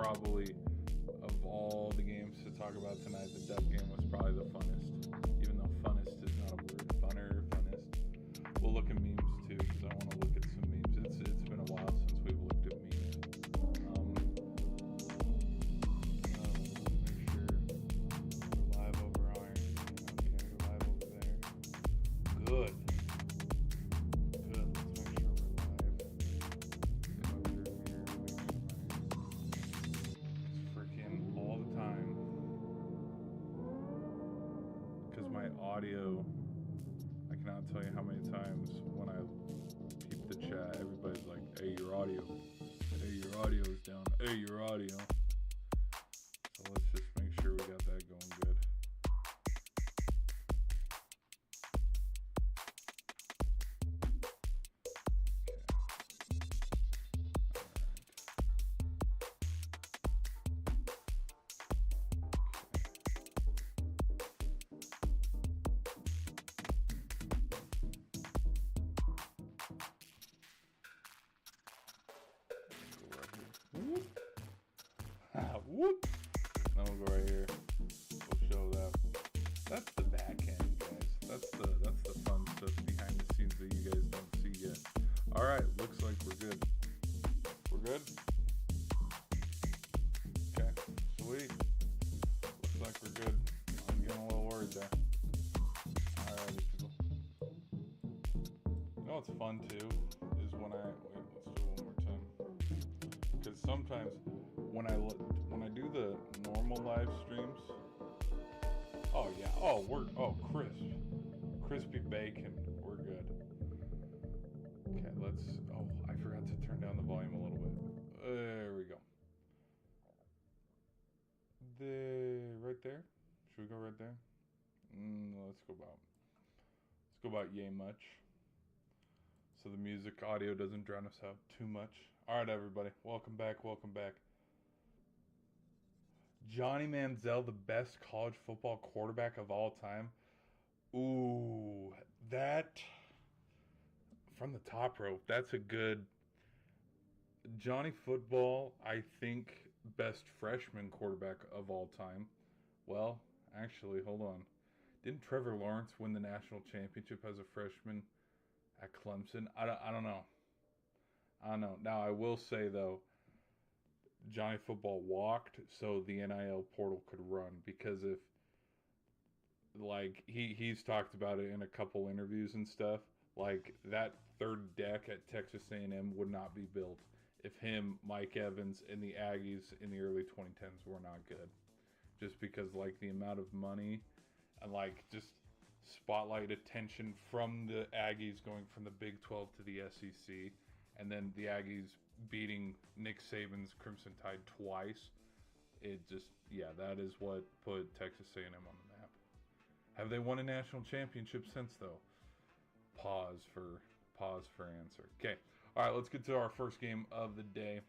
probably, of all the games to talk about tonight, the Duck game was probably the funnest. Even though funnest is not a word. Funner, funnest. We'll look at memes too, because I want to look at some memes. It's been a while since we've looked at memes. Let's make sure we're live over iron. Okay, we're live over there. Good. Good. Let's make sure we're live. Get over here, make sure it's freaking all the time. Because my audio, I cannot tell you how many times when I peep the chat, everybody's like, hey, your audio. Hey, your audio is down. Hey, your audio. So let's just make sure we got that going good. Whoop! Then we'll go right here. We'll show that. That's the back end, guys. That's the fun stuff behind the scenes that you guys don't see yet. Alright, looks like we're good. We're good? Okay, sweet. Looks like we're good. I'm getting a little worried there. Alrighty, people. You know what's fun too? Is when wait, let's do it one more time. Because sometimes when I do the normal live streams, oh yeah, crispy bacon, we're good. Okay, I forgot to turn down the volume a little bit. There we go. Right there. Should we go right there? Let's go about yay much. So the music audio doesn't drown us out too much. All right, everybody, welcome back. Johnny Manziel, the best college football quarterback of all time. Ooh, that from the top rope. That's a good Johnny Football. I think best freshman quarterback of all time. Well, actually, hold on. Didn't Trevor Lawrence win the national championship as a freshman at Clemson? I don't know. Now, I will say though, Johnny Football walked so the NIL portal could run, because if, like, he's talked about it in a couple interviews and stuff, like that third deck at Texas A&M would not be built if him, Mike Evans, and the Aggies in the early 2010s were not good. Just because, like, the amount of money and, like, just spotlight attention from the Aggies going from the Big 12 to the SEC, and then the Aggies beating Nick Saban's Crimson Tide twice. It just, yeah, that is what put Texas A&M on the map. Have they won a national championship since, though? Pause for answer. Okay, all right, let's get to our first game of the day.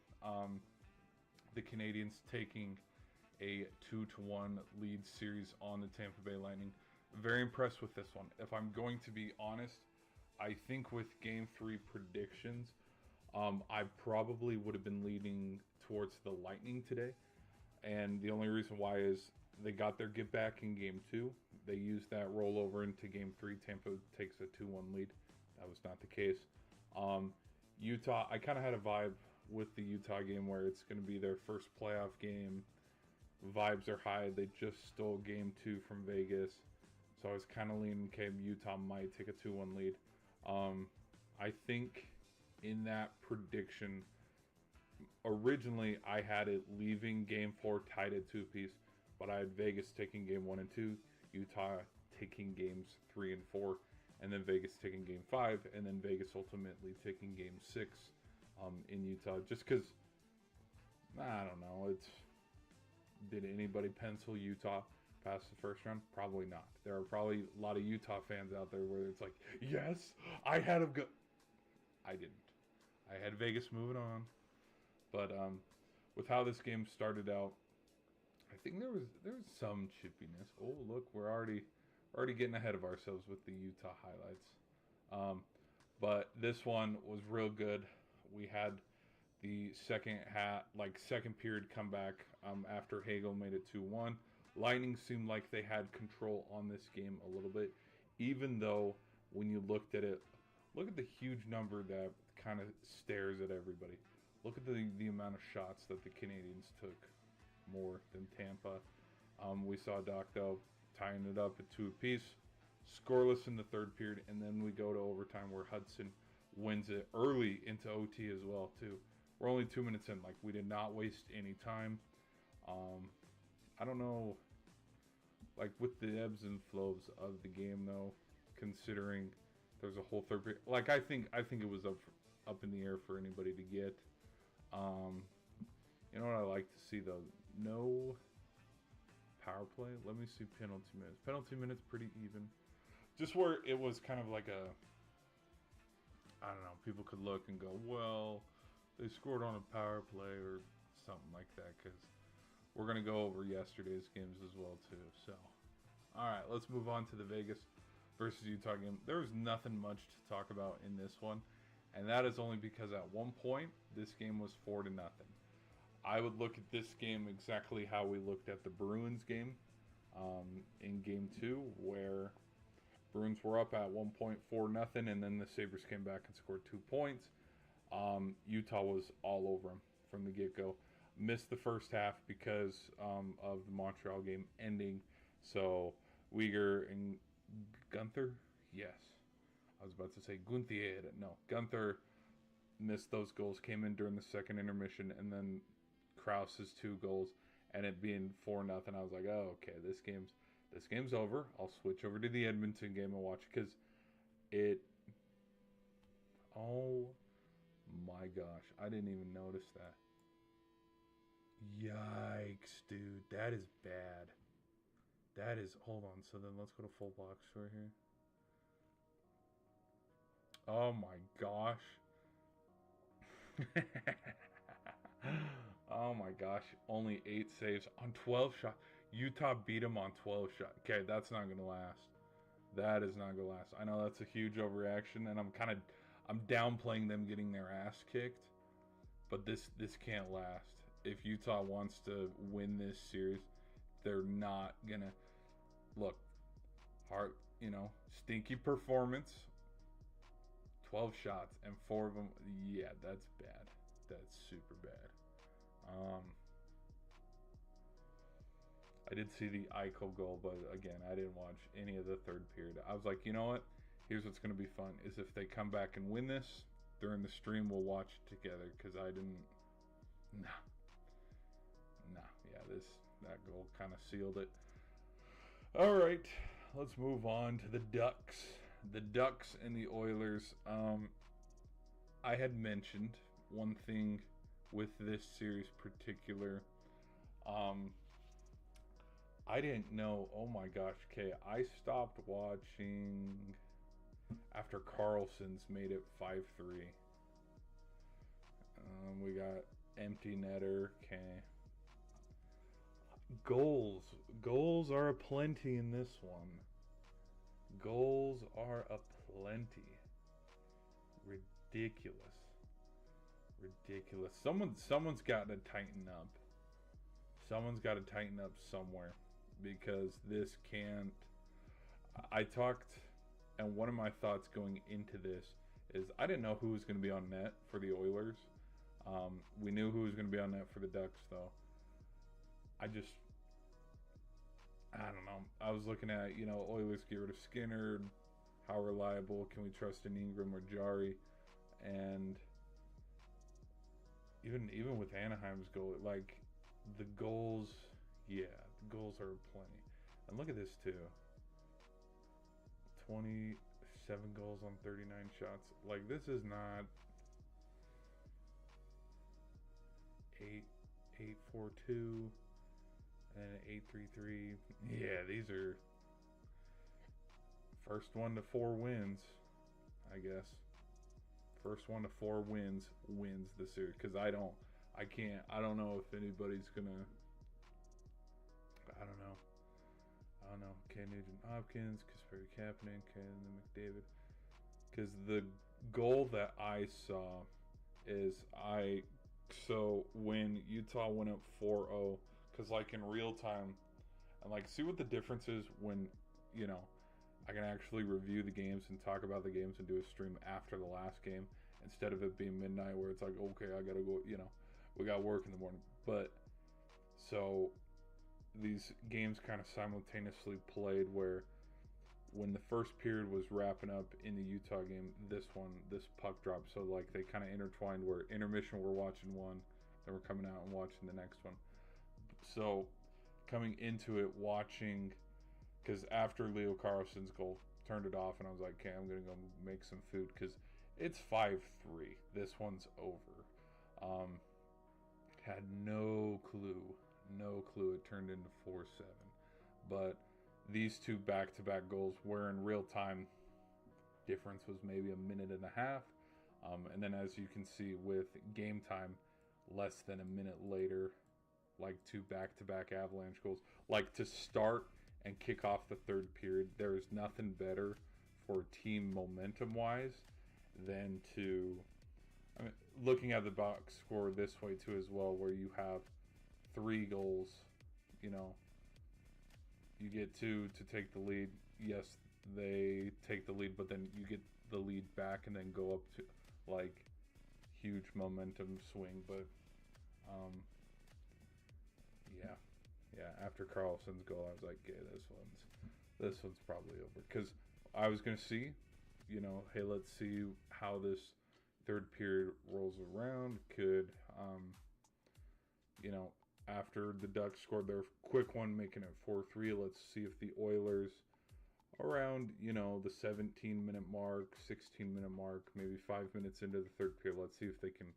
The Canadians taking a 2-1 lead series on the Tampa Bay Lightning. Very impressed with this one. If I'm going to be honest, I think with Game 3 predictions, I probably would have been leaning towards the Lightning today. And the only reason why is they got their get back in Game 2. They used that rollover into Game 3. Tampa takes a 2-1 lead. That was not the case. Utah, I kind of had a vibe with the Utah game where it's going to be their first playoff game. Vibes are high. They just stole Game 2 from Vegas. So I was kind of leaning, okay, Utah might take a 2-1 lead. I think in that prediction, originally I had it leaving Game 4 tied at 2-piece, but I had Vegas taking Game 1 and 2, Utah taking Games 3 and 4, and then Vegas taking Game 5, and then Vegas ultimately taking Game 6 in Utah. Just because, I don't know, did anybody pencil Utah past the first round? Probably not. There are probably a lot of Utah fans out there where it's like, yes, I had them go. I didn't. I had Vegas moving on. But with how this game started out, I think there was some chippiness. Oh, look, we're already getting ahead of ourselves with the Utah highlights. But this one was real good. We had the second period comeback after Hagel made it 2-1. Lightning seemed like they had control on this game a little bit, even though when you looked at it, look at the huge number that kind of stares at everybody. Look at the amount of shots that the Canadians took, more than Tampa. We saw Doc, though, tying it up at 2 apiece, scoreless in the third period, and then we go to overtime where Hudson wins it early into OT as well, too. We're only 2 minutes in. Like, we did not waste any time. I don't know, like, with the ebbs and flows of the game, though, considering there's a whole third period. Like, I think it was up in the air for anybody to get. You know what I like to see, though? No power play. Let me see penalty minutes. Penalty minutes pretty even. Just where it was kind of like a, I don't know, people could look and go, well, they scored on a power play or something like that, because we're going to go over yesterday's games as well, too. So, all right, let's move on to the Vegas versus Utah game. There was nothing much to talk about in this one, and that is only because at one point, this game was 4-0. I would look at this game exactly how we looked at the Bruins game in Game 2, where Bruins were up at 1 point 4-0, and then the Sabres came back and scored 2 points. Utah was all over them from the get-go. Missed the first half because of the Montreal game ending. So Uyghur and Gunther, yes. I was about to say Gunther. No, Gunther missed those goals, came in during the second intermission, and then Krause's 2 goals, and it being 4-0. I was like, oh, okay, this game's over. I'll switch over to the Edmonton game and watch it, because it, oh my gosh, I didn't even notice that. Yikes, dude, that is bad. That is, hold on, so then let's go to full box right here. Oh my gosh. Oh my gosh, only 8 saves on 12 shots. Utah beat him on 12 shots. Okay, that's not going to last. That is not going to last. I know that's a huge overreaction, and I'm downplaying them getting their ass kicked, but this can't last. If Utah wants to win this series, they're not going to, look, hard, stinky performance, 12 shots, and 4 of them, yeah, that's bad. That's super bad. I did see the Eichel goal, but again, I didn't watch any of the third period. I was like, you know what? Here's what's going to be fun, is if they come back and win this, during the stream, we'll watch it together, because I didn't, yeah, that goal kind of sealed it. All right, let's move on to the Ducks. The Ducks and the Oilers. I had mentioned one thing with this series particular. I didn't know. Oh my gosh. Okay, I stopped watching after Carlson's made it 5-3. We got empty netter. Okay. Goals are aplenty in this one. Goals are aplenty. Ridiculous. Someone's got to tighten up. Someone's got to tighten up somewhere, because this can't. I talked, and one of my thoughts going into this is I didn't know who was going to be on net for the Oilers. We knew who was going to be on net for the Ducks, though. I don't know. I was looking at, Oilers get rid of Skinner. How reliable can we trust in Ingram or Jari? And even with Anaheim's goal, like, the goals, yeah, the goals are plenty. And look at this, too. 27 goals on 39 shots. Like, this is not 8-4-2 and 8-3-3. Yeah, these are first 1 to 4 wins, I guess. First 1 to 4 wins the series, because I don't know if anybody's gonna. I don't know. Ken Nugent Hopkins, Kasperi Kapanen, Ken McDavid. Because the goal that I saw is I So when Utah went up 4-0, because like in real time, and like see what the difference is when, you know, I can actually review the games and talk about the games and do a stream after the last game instead of it being midnight where it's like, okay, I gotta go, you know, we got work in the morning. But so these games kind of simultaneously played where when the first period was wrapping up in the Utah game, this puck dropped. So like they kind of intertwined where intermission we're watching one, then we're coming out and watching the next one. So coming into it, watching, because after Leo Carlson's goal, turned it off and I was like, okay, I'm gonna go make some food because it's 5-3. This one's over. Had no clue. It turned into 4-7, but these two back-to-back goals were in real time. Difference was maybe a minute and a half, and then as you can see with game time, less than a minute later, like two back-to-back Avalanche goals. Like to start and kick off the third period, there is nothing better for team momentum-wise than to, I mean, looking at the box score this way too as well, where you have 3 goals, you know, you get 2 to take the lead. Yes, they take the lead, but then you get the lead back and then go up to like huge momentum swing. But yeah. After Carlson's goal, I was like, okay, this one's probably over because I was gonna see, you know, hey, let's see how this third period rolls around. Could you know, after the Ducks scored their quick one, making it 4-3, let's see if the Oilers around, you know, the 17-minute mark, 16-minute mark, maybe 5 minutes into the third period, let's see if they can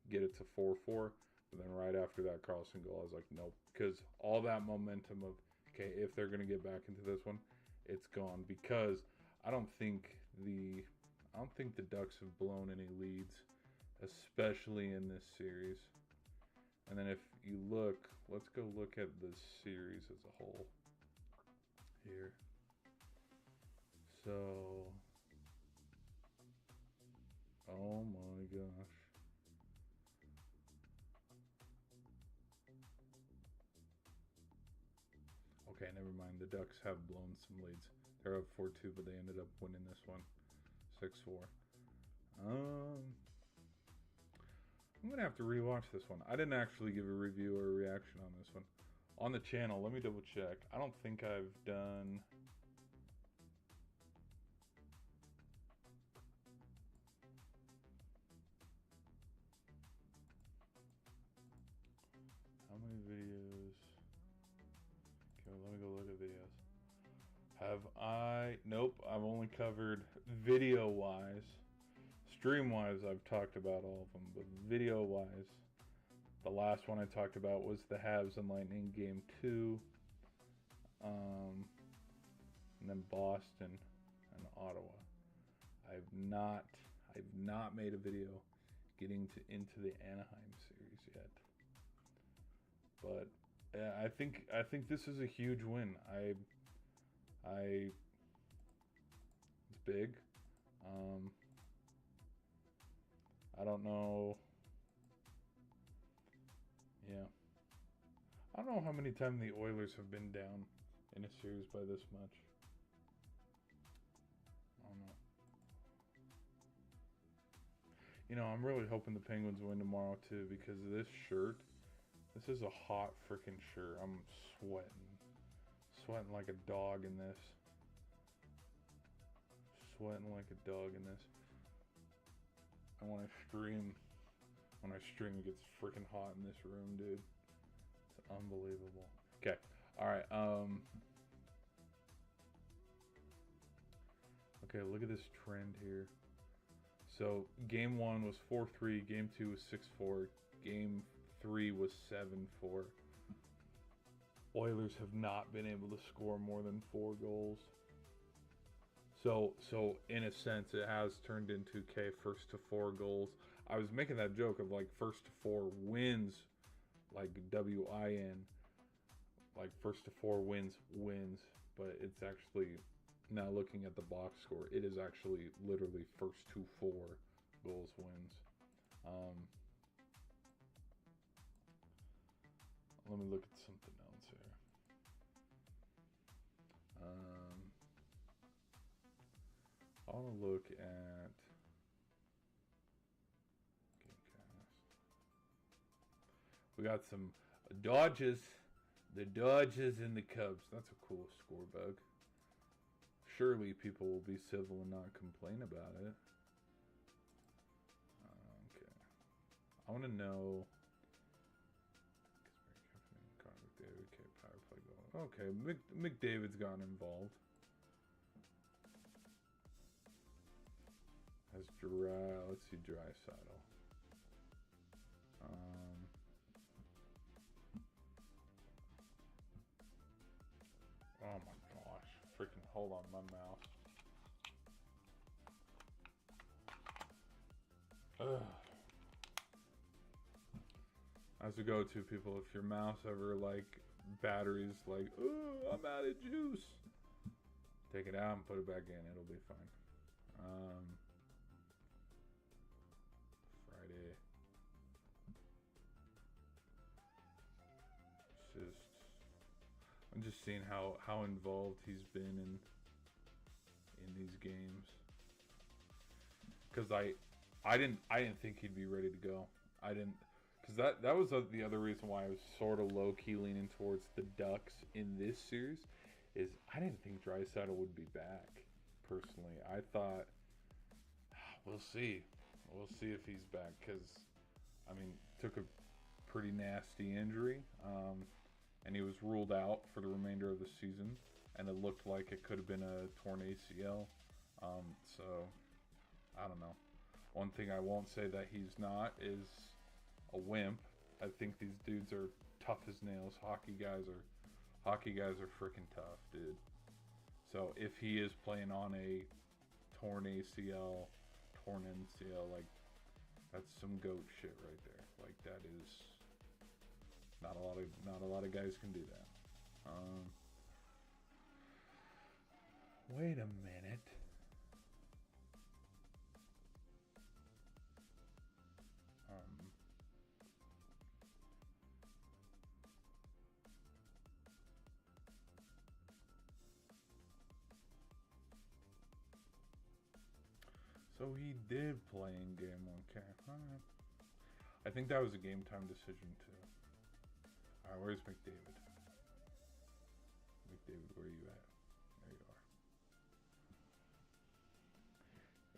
get it to 4-4. But then right after that Carlson goal, I was like, nope, because all that momentum of, okay, if they're going to get back into this one, it's gone. Because I don't think the Ducks have blown any leads, especially in this series. And then if you look, let's go look at the series as a whole here. So, oh my gosh. Okay, never mind. The Ducks have blown some leads. They're up 4-2, but they ended up winning this one 6-4. I'm going to have to rewatch this one. I didn't actually give a review or a reaction on this one. On the channel, let me double check. I don't think I've done... How many videos? Okay, let me go look at videos. Have I... Nope, I've only covered video-wise. Stream-wise, I've talked about all of them, but video-wise, the last one I talked about was the Habs and Lightning Game 2, and then Boston and Ottawa. I've not made a video getting into the Anaheim series yet, but I think this is a huge win. It's big. I don't know. Yeah. I don't know how many times the Oilers have been down in a series by this much. I don't know. You know, I'm really hoping the Penguins win tomorrow too, because this shirt, this is a hot freaking shirt. I'm sweating like a dog in this. Sweating like a dog in this. And when I stream, it gets freaking hot in this room, dude. It's unbelievable. Okay, all right. Okay, look at this trend here. So game 1 was 4-3, game 2 was 6-4, game 3 was 7-4. Oilers have not been able to score more than 4 goals. So in a sense, it has turned into, okay, first to 4 goals. I was making that joke of like first to 4 wins, like WIN, like first to 4 wins, but it's actually, now looking at the box score, it is actually literally first to 4 goals wins. let me look at something else here. I want to look at Gamecast. We got some Dodgers. The Dodgers and the Cubs. That's a cool score bug. Surely people will be civil and not complain about it. Okay. I want to know. Okay, McDavid's gotten involved. Has Dry. Let's see, Draisaitl. Oh my gosh! Freaking hold on, my mouse. Ugh. As a go-to, people, if your mouse ever like batteries like, oh, I'm out of juice, take it out and put it back in. It'll be fine. Friday. I'm just seeing how involved he's been in these games. Because I didn't think he'd be ready to go. I didn't. Because that was the other reason why I was sort of low-key leaning towards the Ducks in this series, is I didn't think Draisaitl would be back, personally. I thought, we'll see. We'll see if he's back, because, I mean, took a pretty nasty injury, and he was ruled out for the remainder of the season, and it looked like it could have been a torn ACL. So, I don't know. One thing I won't say that he's not is a wimp. I think these dudes are tough as nails. Hockey guys are freaking tough, dude. So if he is playing on a torn ACL, torn MCL, like, that's some goat shit right there. Like, that is not a lot of guys can do that. Wait a minute. So he did play in game 1. Okay. Alright. I think that was a game time decision too. Alright, where's McDavid? McDavid, where are you at? There you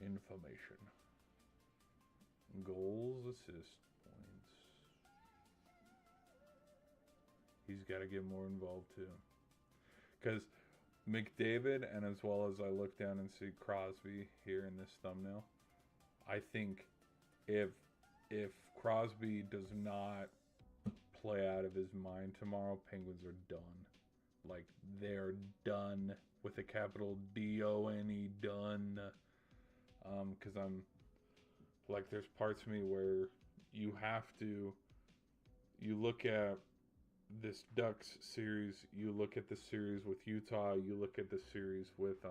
are. Information. Goals, assists, points. He's got to get more involved too. Because McDavid, and as well as I look down and see Crosby here in this thumbnail, I think if Crosby does not play out of his mind tomorrow, Penguins are done. Like, they're done with a capital D-O-N-E, done. Because I'm, like, there's parts of me where you look at this Ducks series, you look at the series with Utah, you look at the series with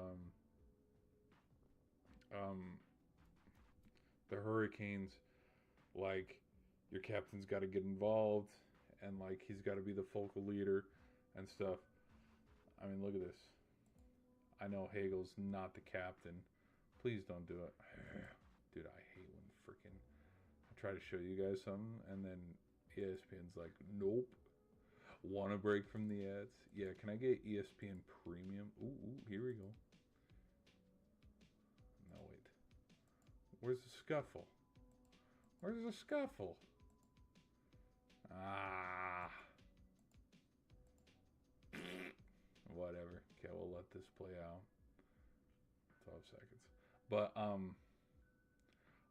the Hurricanes, like, your captain's got to get involved, and, like, he's got to be the focal leader and stuff. I mean, look at this. I know Hagel's not the captain. Please don't do it. Dude, I hate when freaking I try to show you guys something, and then ESPN's like, nope. Want a break from the ads? Yeah, can I get ESPN Premium? Ooh, here we go. No, wait. Where's the scuffle? Where's the scuffle? Ah. Whatever. Okay, we'll let this play out. 12 seconds. But,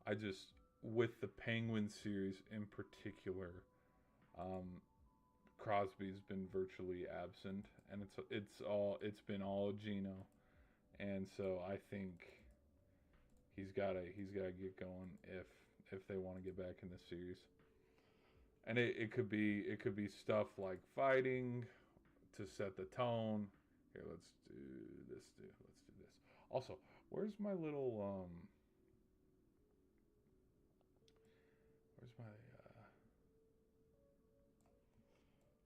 I just, with the Penguin series in particular, Crosby's been virtually absent, and it's been all Gino, and so I think he's gotta get going if they want to get back in the series. And it could be stuff like fighting to set the tone. Here, let's do this. Also, where's my little Where's my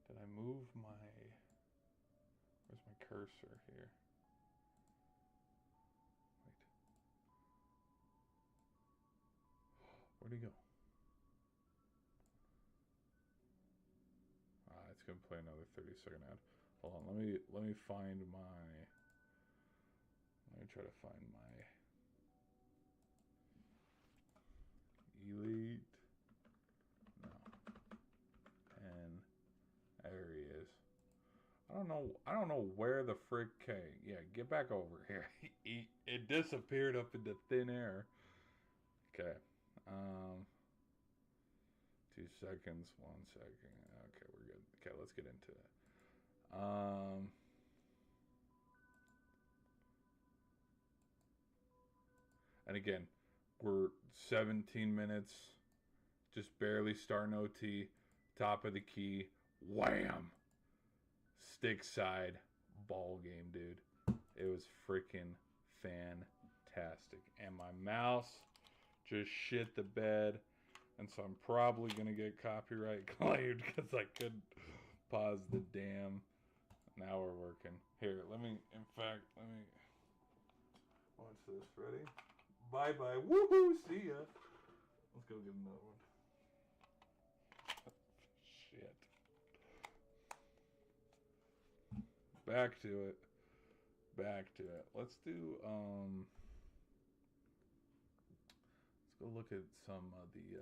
did I move my... Where's my cursor here? Wait. Where'd he go? It's gonna play another 30-second ad. Hold on, let me find my... Let me try to find my... Elite... No. And there he is. I don't know where the frick came. Yeah, get back over here. It disappeared up into thin air. Okay. 2 seconds, 1 second. Okay, we're good. Okay, let's get into it. And again, we're 17 minutes, just barely starting OT, top of the key, wham! Stick side ball game, dude. It was freaking fantastic. And my mouse just shit the bed. And so I'm probably going to get copyright claimed because I couldn't pause the damn. Now we're working. Here, let me watch this. Ready? Bye-bye. Woohoo! See ya. Let's go get another one. Shit. Back to it. Let's do, let's go look at some of the,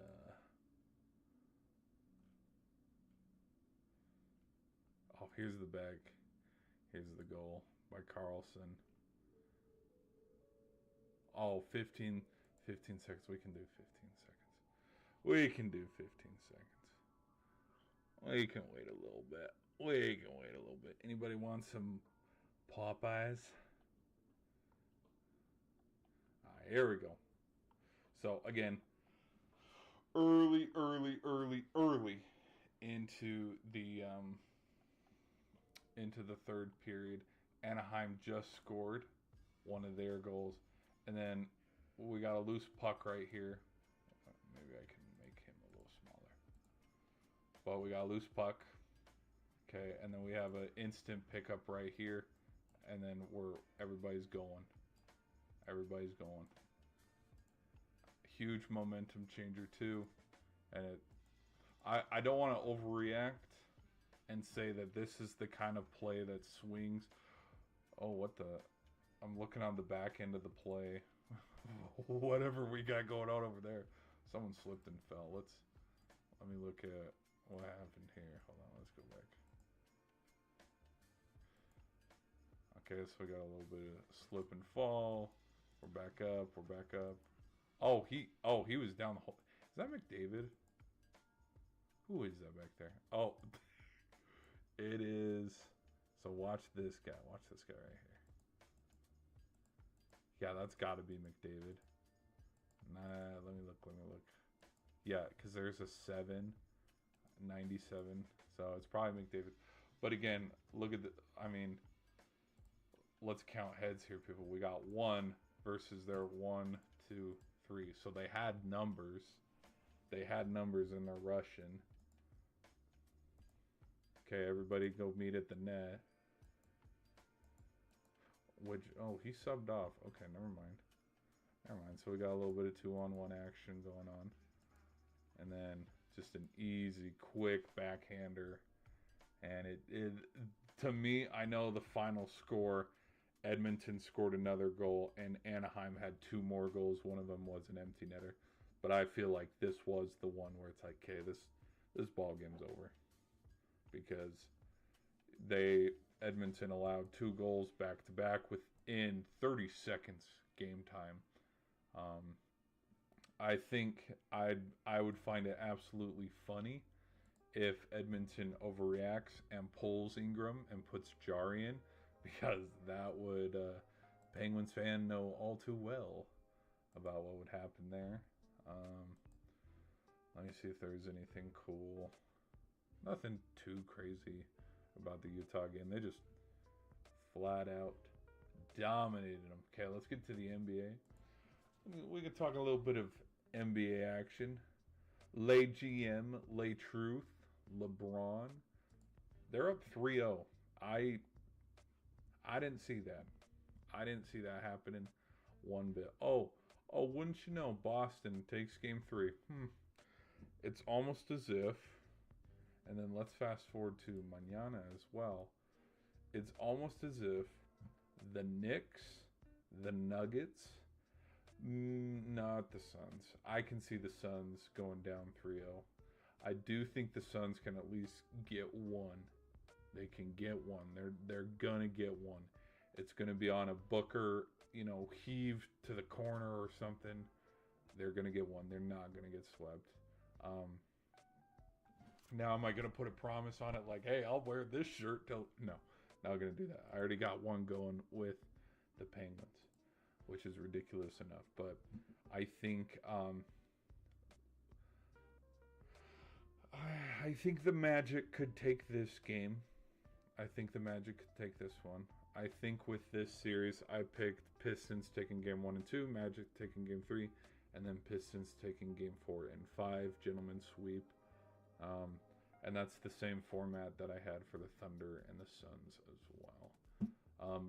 oh, here's the back. Here's the goal by Carlson. Oh, 15 seconds. We can do 15 seconds. We can do 15 seconds. We can wait a little bit. Anybody want some Popeyes? Here we go. So again, early into the third period, Anaheim just scored one of their goals, and then we got a loose puck right here. Maybe I can make him a little smaller. But we got a loose puck. Okay, and then we have an instant pickup right here, and then everybody's going. Huge momentum changer too, and I don't want to overreact and say that this is the kind of play that swings. Oh, what the? I'm looking on the back end of the play. Whatever we got going on over there. Someone slipped and fell. Let me look at what happened here. Hold on, let's go back. Okay, so we got a little bit of slip and fall. We're back up. Oh, he was down the whole. Is that McDavid? Who is that back there? Oh, it is. So watch this guy. Watch this guy right here. Yeah, that's got to be McDavid. Nah, let me look. Yeah, because there's a 7.97, so it's probably McDavid. But again, look at the. I mean, let's count heads here, people. We got 1 versus their 1, 2, 3. So they had numbers. In their Russian. Okay, everybody go meet at the net. He subbed off. Okay, never mind. So we got a little bit of 2-on-1 action going on. And then just an easy, quick backhander. And it to me, I know the final score, Edmonton scored another goal and Anaheim had 2 more goals. One of them was an empty netter. But I feel like this was the one where it's like, okay, this ball game's over. Because Edmonton allowed 2 goals back to back within 30 seconds game time. I think I would find it absolutely funny if Edmonton overreacts and pulls Ingram and puts Jarry in, because that would Penguins fan know all too well about what would happen there. Let me see if there's anything cool. Nothing too crazy about the Utah game. They just flat out dominated them. Okay, let's get to the NBA. We can talk a little bit of NBA action. Lay GM, Lay Truth, LeBron They're up 3-0. I I didn't see that. I didn't see that happening one bit. Oh, wouldn't you know? Boston takes game 3. It's almost as if, and then let's fast forward to mañana as well. It's almost as if the Knicks, the Nuggets, not the Suns. I can see the Suns going down 3-0. I do think the Suns can at least get one. They can get one. They're gonna get one. It's gonna be on a Booker, heave to the corner or something. They're gonna get one. They're not gonna get swept. Now, am I gonna put a promise on it like, hey, I'll wear this shirt till? No, not gonna do that. I already got one going with the Penguins, which is ridiculous enough. But I think I think the Magic could take this game. I think the Magic could take this one. I think with this series, I picked Pistons taking game 1 and 2, Magic taking game 3, and then Pistons taking game 4 and 5. Gentlemen sweep. And that's the same format that I had for the Thunder and the Suns as well.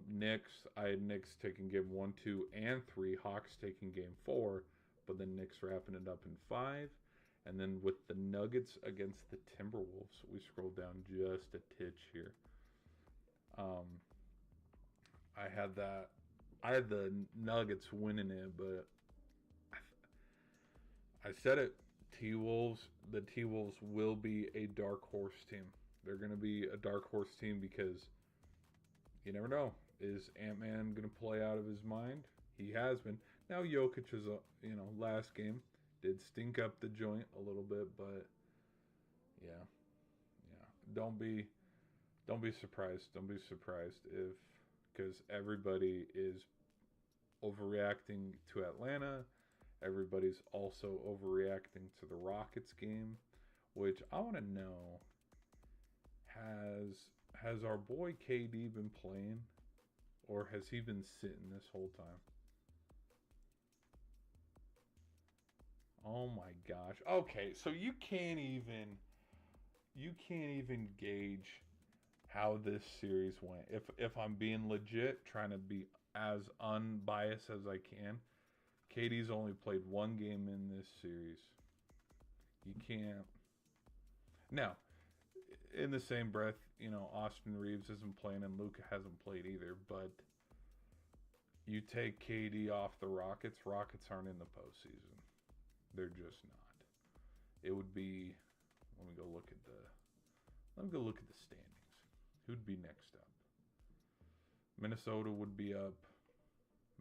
Knicks, I had Knicks taking game 1, 2, and 3. Hawks taking game 4, but then Knicks wrapping it up in 5. And then with the Nuggets against the Timberwolves, we scroll down just a titch here. I had the Nuggets winning it, but I said it. The T-Wolves will be a dark horse team. They're going to be a dark horse team because you never know. Is Ant-Man going to play out of his mind? He has been. Now Jokic is, last game did stink up the joint a little bit, but yeah. Don't be surprised. Don't be surprised because everybody is overreacting to Atlanta. Everybody's also overreacting to the Rockets game, which I want to know, has our boy KD been playing, or has he been sitting this whole time? Oh my gosh. Okay, so you can't even gauge how this series went. If I'm being legit, trying to be as unbiased as I can, KD's only played one game in this series. You can't. Now, in the same breath, Austin Reeves isn't playing and Luka hasn't played either, but you take KD off the Rockets aren't in the postseason. They're just not. It would be. Let me go look at the standings. Who'd be next up? Minnesota would be up.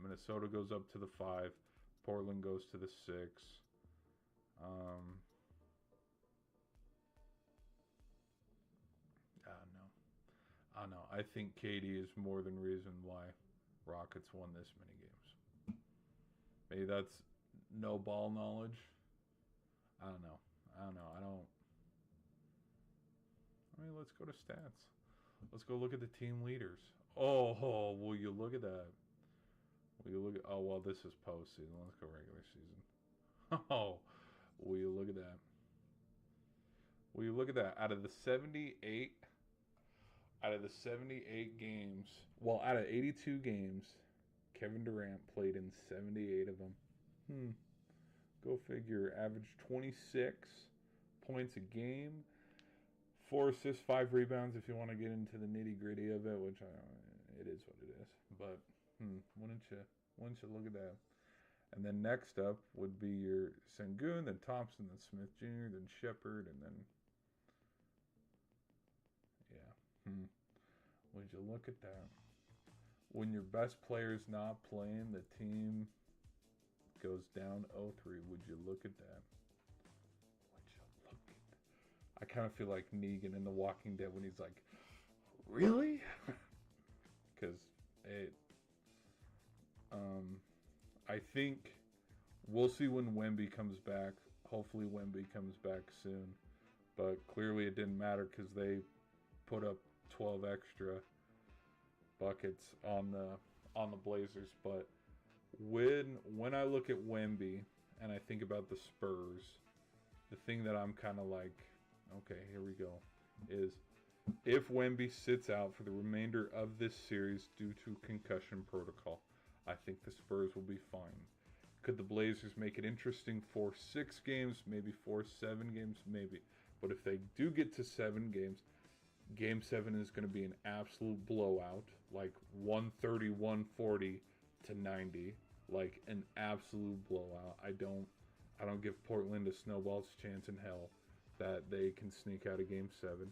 Minnesota goes up to the 5. Portland goes to the 6. I don't know. I think KD is more than reason why Rockets won this many games. Maybe that's no ball knowledge. I don't know. Let's go to stats. Let's go look at the team leaders. Oh, will you look at that? Oh, well, this is postseason. Let's go regular season. Oh, will you look at that? Out of the 78 games, out of 82 games, Kevin Durant played in 78 of them. Go figure. Averaged 26 points a game, 4 assists, 5 rebounds. If you want to get into the nitty gritty of it, which it is what it is. But wouldn't you look at that? And then next up would be your Sengun, then Thompson, then Smith Jr., then Shepard, and then Would you look at that? When your best player's not playing, the team goes down 0-3. Would you look at that? I kind of feel like Negan in The Walking Dead when he's like, really? Because I think we'll see when Wemby comes back. Hopefully Wemby comes back soon. But clearly it didn't matter because they put up 12 extra buckets on the Blazers. But when I look at Wemby and I think about the Spurs, the thing that I'm kind of like, okay, here we go, is If Wemby sits out for the remainder of this series due to concussion protocol, I think the Spurs will be fine. Could the Blazers make it interesting for 6 games, maybe for 7 games, maybe. But if they do get to 7 games, Game 7 is going to be an absolute blowout, like 130, 140 to 90, like an absolute blowout. I don't give Portland a snowball's chance in hell that they can sneak out of Game 7.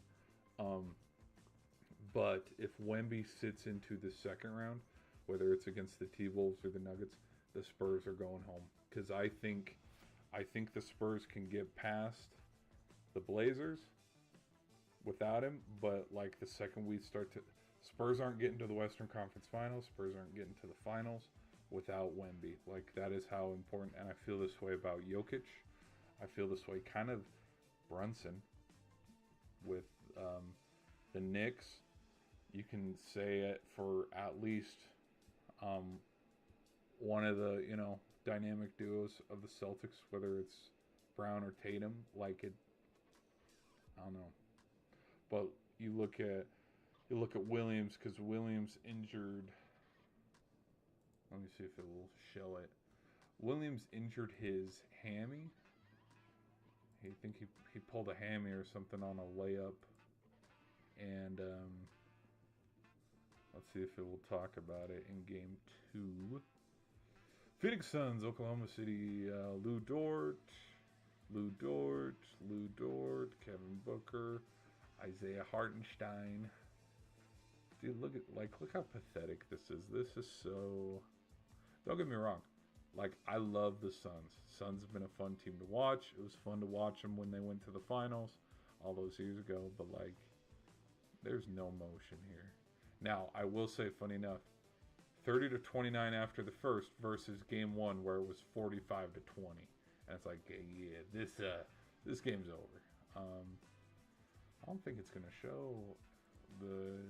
But if Wemby sits into the second round, whether it's against the T-Wolves or the Nuggets, the Spurs are going home. Because I think the Spurs can get past the Blazers without him, but like the second we start to, Spurs aren't getting to the Western Conference Finals. Spurs aren't getting to the finals without Wemby. Like, that is how important, and I feel this way about Jokic. I feel this way kind of Brunson with the Knicks. You can say it for at least one of the, dynamic duos of the Celtics, whether it's Brown or Tatum. Like, I don't know. But you look at Williams, because Williams injured. Let me see if it will show it. Williams injured his hammy. I think he pulled a hammy or something on a layup. And let's see if it will talk about it in Game 2. Phoenix Suns, Oklahoma City, Lou Dort, Kevin Booker, Isaiah Hartenstein. Dude, look how pathetic this is. This is so. Don't get me wrong. Like, I love the Suns. Suns have been a fun team to watch. It was fun to watch them when they went to the finals all those years ago. But, like, there's no motion here. Now, I will say, funny enough, 30-29 after the first versus Game 1 where it was 45-20. And it's like, yeah, this game's over. I don't think it's going to show the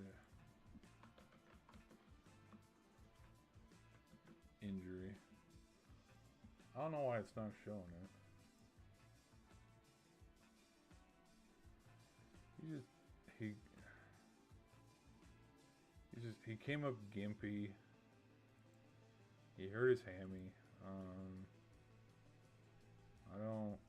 injury. I don't know why it's not showing it. He came up gimpy. He hurt his hammy. I don't.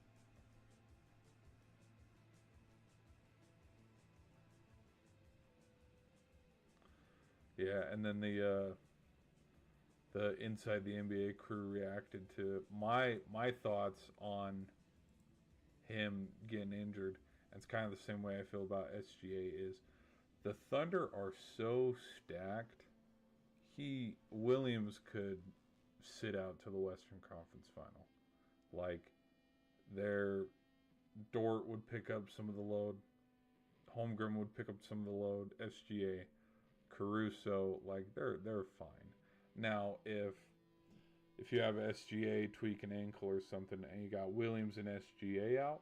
Yeah, and then the Inside the NBA crew reacted to my thoughts on him getting injured. And it's kind of the same way I feel about SGA. Is the Thunder are so stacked. Williams could sit out to the Western Conference Final. Like, Dort would pick up some of the load. Holmgren would pick up some of the load. SGA, Caruso, like, they're fine. Now, if you have SGA tweak an ankle or something, and you got Williams and SGA out,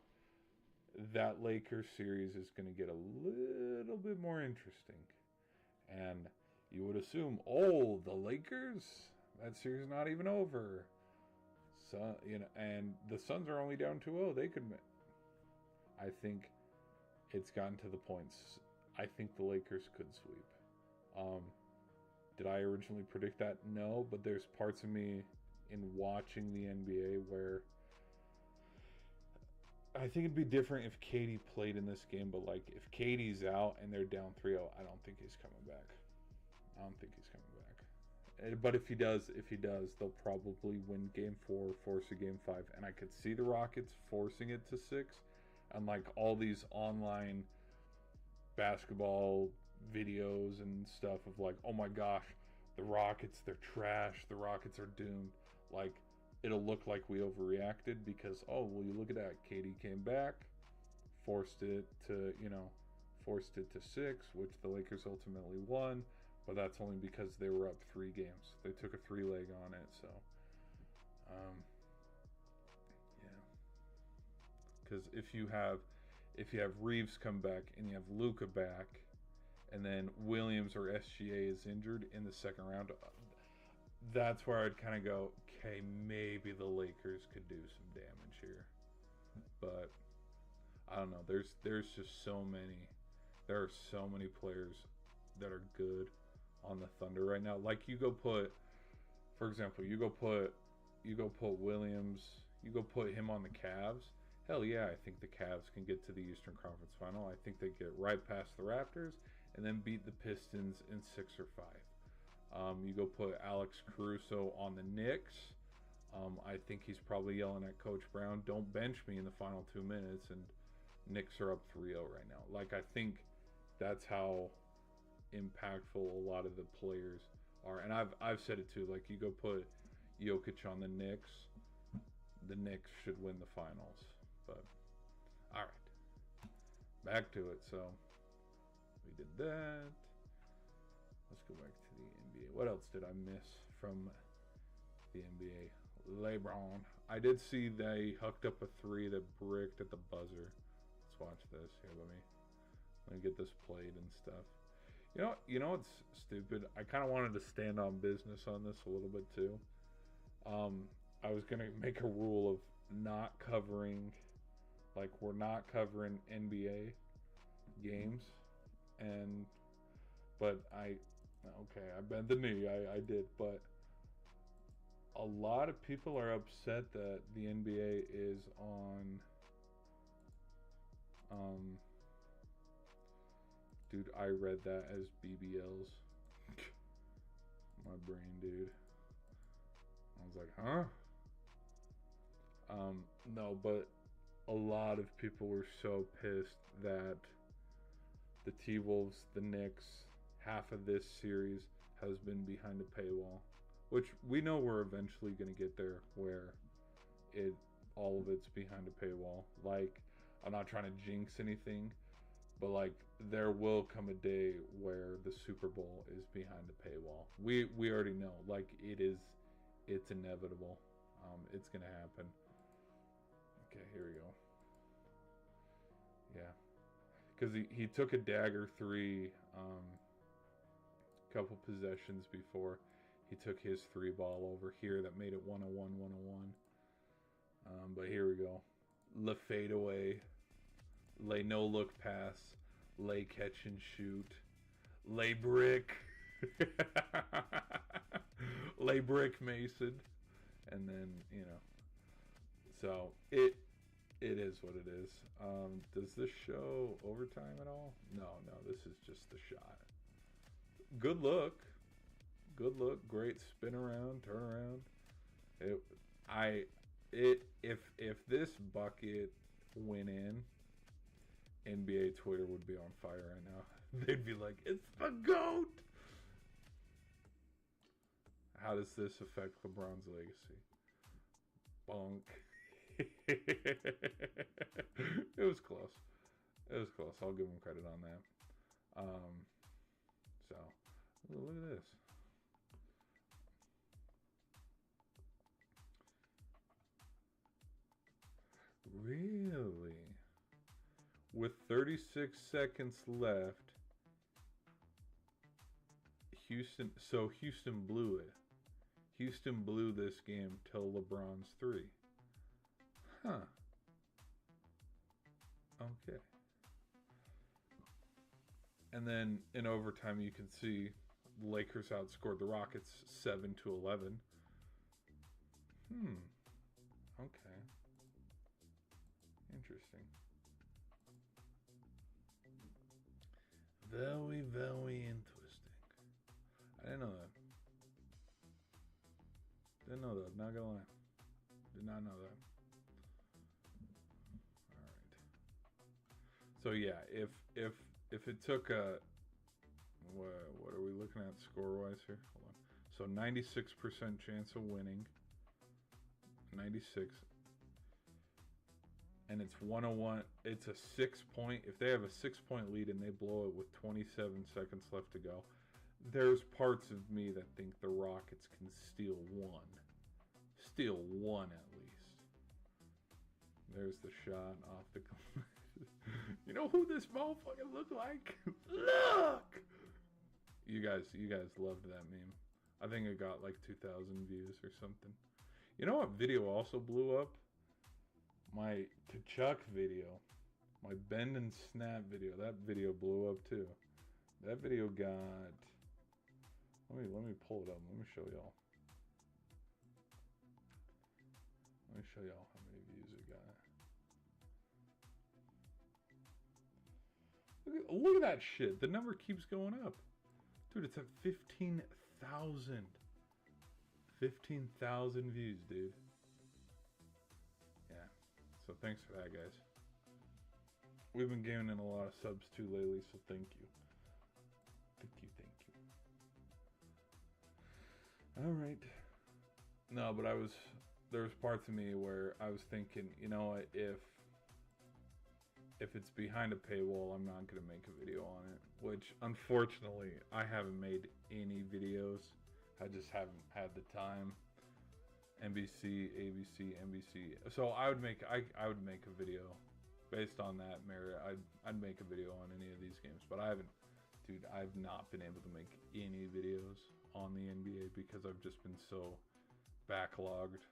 that Lakers series is going to get a little bit more interesting. And you would assume, the Lakers, that series is not even over. So, and the Suns are only down 2-0. They could. I think it's gotten to the points. I think the Lakers could sweep. Did I originally predict that? No, but there's parts of me in watching the NBA where I think it'd be different if KD played in this game, but like if KD's out and they're down 3-0, I don't think he's coming back. But if he does, they'll probably win Game 4, force a Game 5, and I could see the Rockets forcing it to 6, and like all these online basketball videos and stuff of like, oh my gosh, the Rockets, they're trash, the Rockets are doomed. Like, it'll look like we overreacted because, you look at that, KD came back, forced it to 6, which the Lakers ultimately won, but that's only because they were up 3 games. They took a 3-leg on it, so yeah. Because if you have Reeves come back and you have Luka back, and then Williams or SGA is injured in the second round, that's where I'd kind of go, okay, maybe the Lakers could do some damage here. But I don't know. There's just so many There are so many players that are good on the Thunder right now. Like you go put, for example, you go put Williams, you go put him on the Cavs. Hell yeah, I think the Cavs can get to the Eastern Conference Final. I think they get right past the Raptors and then beat the Pistons in 6 or 5. You go put Alex Caruso on the Knicks. I think he's probably yelling at Coach Brown, "Don't bench me in the final 2 minutes," and Knicks are up 3-0 right now. Like, I think that's how impactful a lot of the players are. And I've said it too. Like, you go put Jokic on the Knicks should win the finals. But all right, back to it. So we did that. Let's go back to the NBA. What else did I miss from the NBA? LeBron. I did see they hooked up a 3 that bricked at the buzzer. Let's watch this. Here, let me get this played and stuff. You know what's stupid? I kind of wanted to stand on business on this a little bit too. I was gonna make a rule of not covering, like, we're not covering NBA games, but I bent the knee. I did, but a lot of people are upset that the NBA is on. Dude, I read that as BBLs. My brain, dude. I was like, huh? No, but a lot of people were so pissed that the T-Wolves, the Knicks, half of this series has been behind a paywall. Which we know we're eventually going to get there where all of it's behind a paywall. Like, I'm not trying to jinx anything, but like there will come a day where the Super Bowl is behind a paywall. We already know. Like, it's inevitable. It's going to happen. Okay, here we go. Yeah. Because he took a dagger 3 couple possessions before. He took his 3 ball over here that made it 101. But here we go. Le fadeaway. Lay no look pass. Lay catch and shoot. Lay brick. Lay brick Mason. And then, so it is what it is. Does this show overtime at all? No, this is just the shot. Good look. Great spin around, turn around. If this bucket went in, NBA Twitter would be on fire right now. They'd be like, "It's the GOAT!" How does this affect LeBron's legacy? Bonk. It was close. I'll give him credit on that. So, look at this. Really? With 36 seconds left, Houston blew it. Houston blew this game till LeBron's 3. Huh. Okay. And then in overtime, you can see the Lakers outscored the Rockets 7-11. Okay. Interesting. Very interesting. I didn't know that. Not gonna lie. Did not know that. Alright. So yeah, if it took a what are we looking at score-wise here? Hold on. So 96% chance of winning. 96. And it's 101. It's a 6-point. If they have a 6-point lead and they blow it with 27 seconds left to go, there's parts of me that think the Rockets can steal one. Steal one at least. There's the shot off the... You know who this motherfucker look like? Look! You guys loved that meme. I think it got like 2,000 views or something. You know what video also blew up? My T'Chuk video. My bend and snap video. That video blew up too. That video got. Let me pull it up. Let me show y'all. Let me show y'all how many views it got. Look at that shit. The number keeps going up. Dude, it's at 15,000. 15,000 views, dude. Yeah. So thanks for that, guys. We've been gaining a lot of subs too lately, so thank you. Thank you. Alright. No, but there was parts of me where I was thinking, you know what, if it's behind a paywall, I'm not going to make a video on it. Which, unfortunately, I haven't made any videos. I just haven't had the time. NBC, ABC, NBC. So I would make a video based on that merit. I'd make a video on any of these games, but I've not been able to make any videos on the NBA because I've just been so backlogged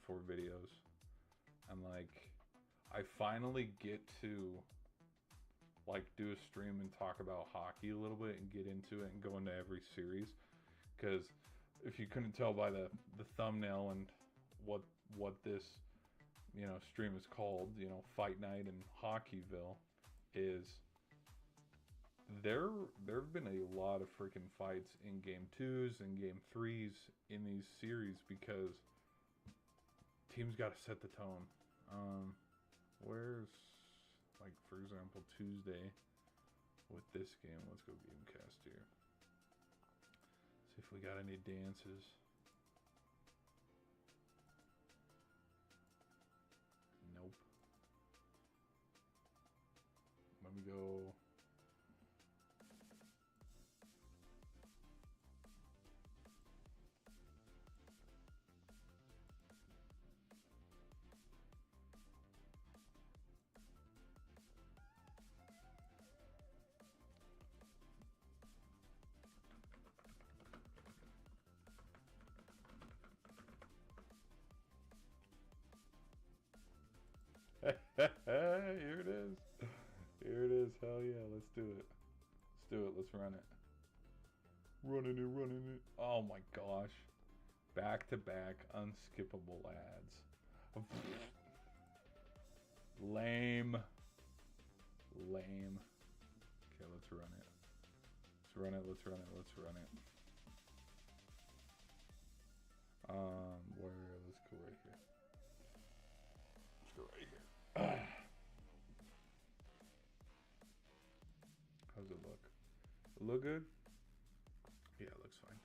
for videos. And like, I finally get to like do a stream and talk about hockey a little bit and get into it and go into every series. Because if you couldn't tell by the thumbnail and what this, you know, stream is called, you know, Fight Night and Hockeyville, is there have been a lot of freaking fights in game 2s and game 3s in these series because teams got to set the tone. Where's, like, for example, Tuesday with this game? Let's go Gamecast here. See if we got any dances. Nope. Let me go. Here it is. Here it is. Hell yeah. Let's do it. Let's do it. Let's run it. Running it. Oh my gosh. Back to back unskippable ads. Lame. Okay, let's run it. Let's run it. Let's run it. Let's go right here. How's it look? Look good? Yeah, it looks fine.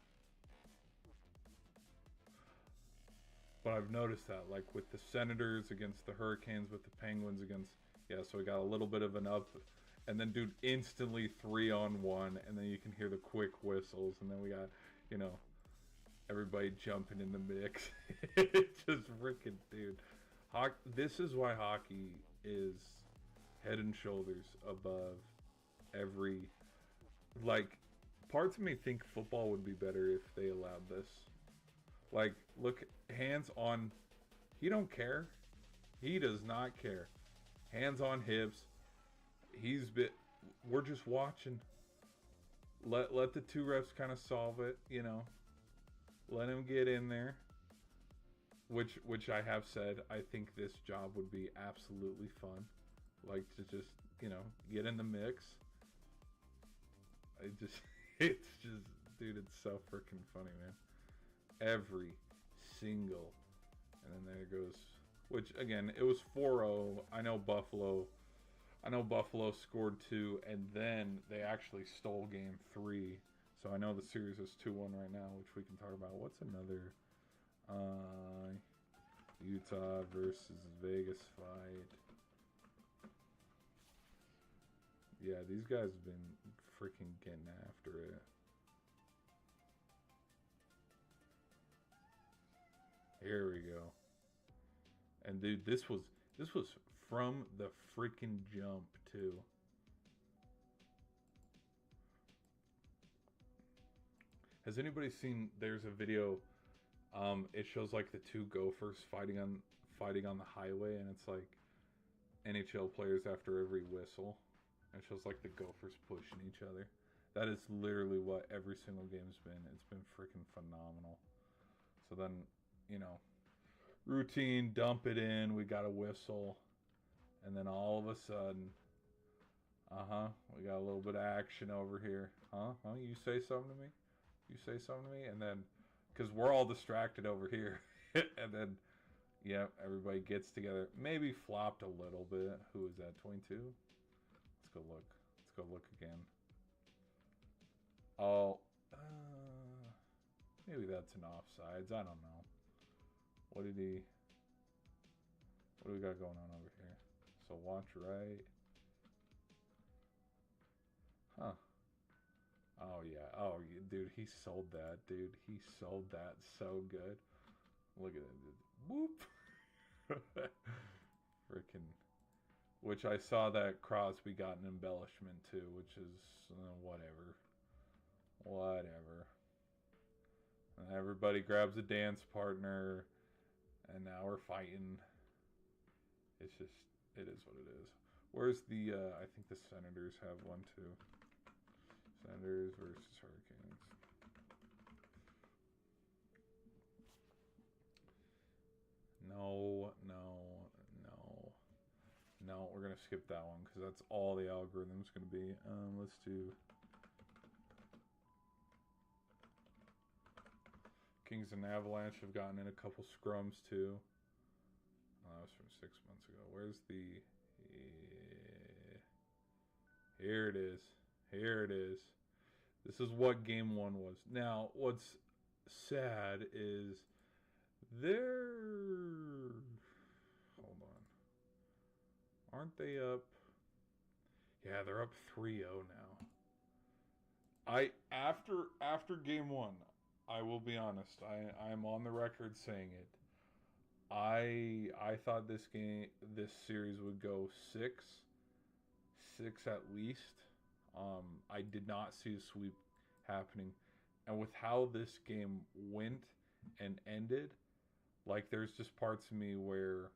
But I've noticed that, like with the Senators against the Hurricanes, with the Penguins against, yeah, so we got a little bit of an up, and then dude, instantly 3-on-1, and then you can hear the quick whistles, and then we got, you know, everybody jumping in the mix. It's just freaking, dude. This is why hockey is head and shoulders above every, like, parts of me think football would be better if they allowed this. Like, look, hands on, he don't care. He does not care. Hands on hips. We're just watching. Let the two refs kind of solve it, you know. Let him get in there. Which I have said, I think this job would be absolutely fun. Like, to just, you know, get in the mix. It's just, dude, it's so freaking funny, man. Every single, and then there goes, which, again, it was 4-0. I know Buffalo scored 2, and then they actually stole game 3. So I know the series is 2-1 right now, which we can talk about. What's another... Utah versus Vegas fight. Yeah, these guys have been freaking getting after it. Here we go. And dude, this was from the freaking jump too. Has anybody seen, there's a video, it shows like the two Gophers fighting on the highway, and it's like NHL players after every whistle. It shows like the Gophers pushing each other. That is literally what every single game's been. It's been freaking phenomenal. So then, you know, routine, dump it in. We got a whistle. And then all of a sudden, we got a little bit of action over here. Huh? You say something to me? You say something to me? And then, because we're all distracted over here. And then, yeah, everybody gets together. Maybe flopped a little bit. Who is that, 22? Let's go look. Let's go look again. Oh, maybe that's an offsides. I don't know. What do we got going on over here? So watch right. Huh. Oh, yeah. Oh, dude, he sold that, dude. He sold that so good. Look at it. Whoop. Freaking. Which I saw that Crosby got an embellishment too, which is whatever. Whatever. And everybody grabs a dance partner, and now we're fighting. It's just, it is what it is. Where's the, I think the Senators have one too. Senators versus Hurricanes. No, we're going to skip that one because that's all the algorithm's going to be. Let's do Kings and Avalanche have gotten in a couple scrums too. Oh, that was from 6 months ago. Where's the... Here it is. Here it is. This is what game one was. Now, what's sad is they're... Hold on. Aren't they up? Yeah, they're up 3-0 now. After game one, I will be honest. I'm on the record saying it. I thought this series would go six at least. I did not see a sweep happening, and with how this game went and ended, like there's just parts of me where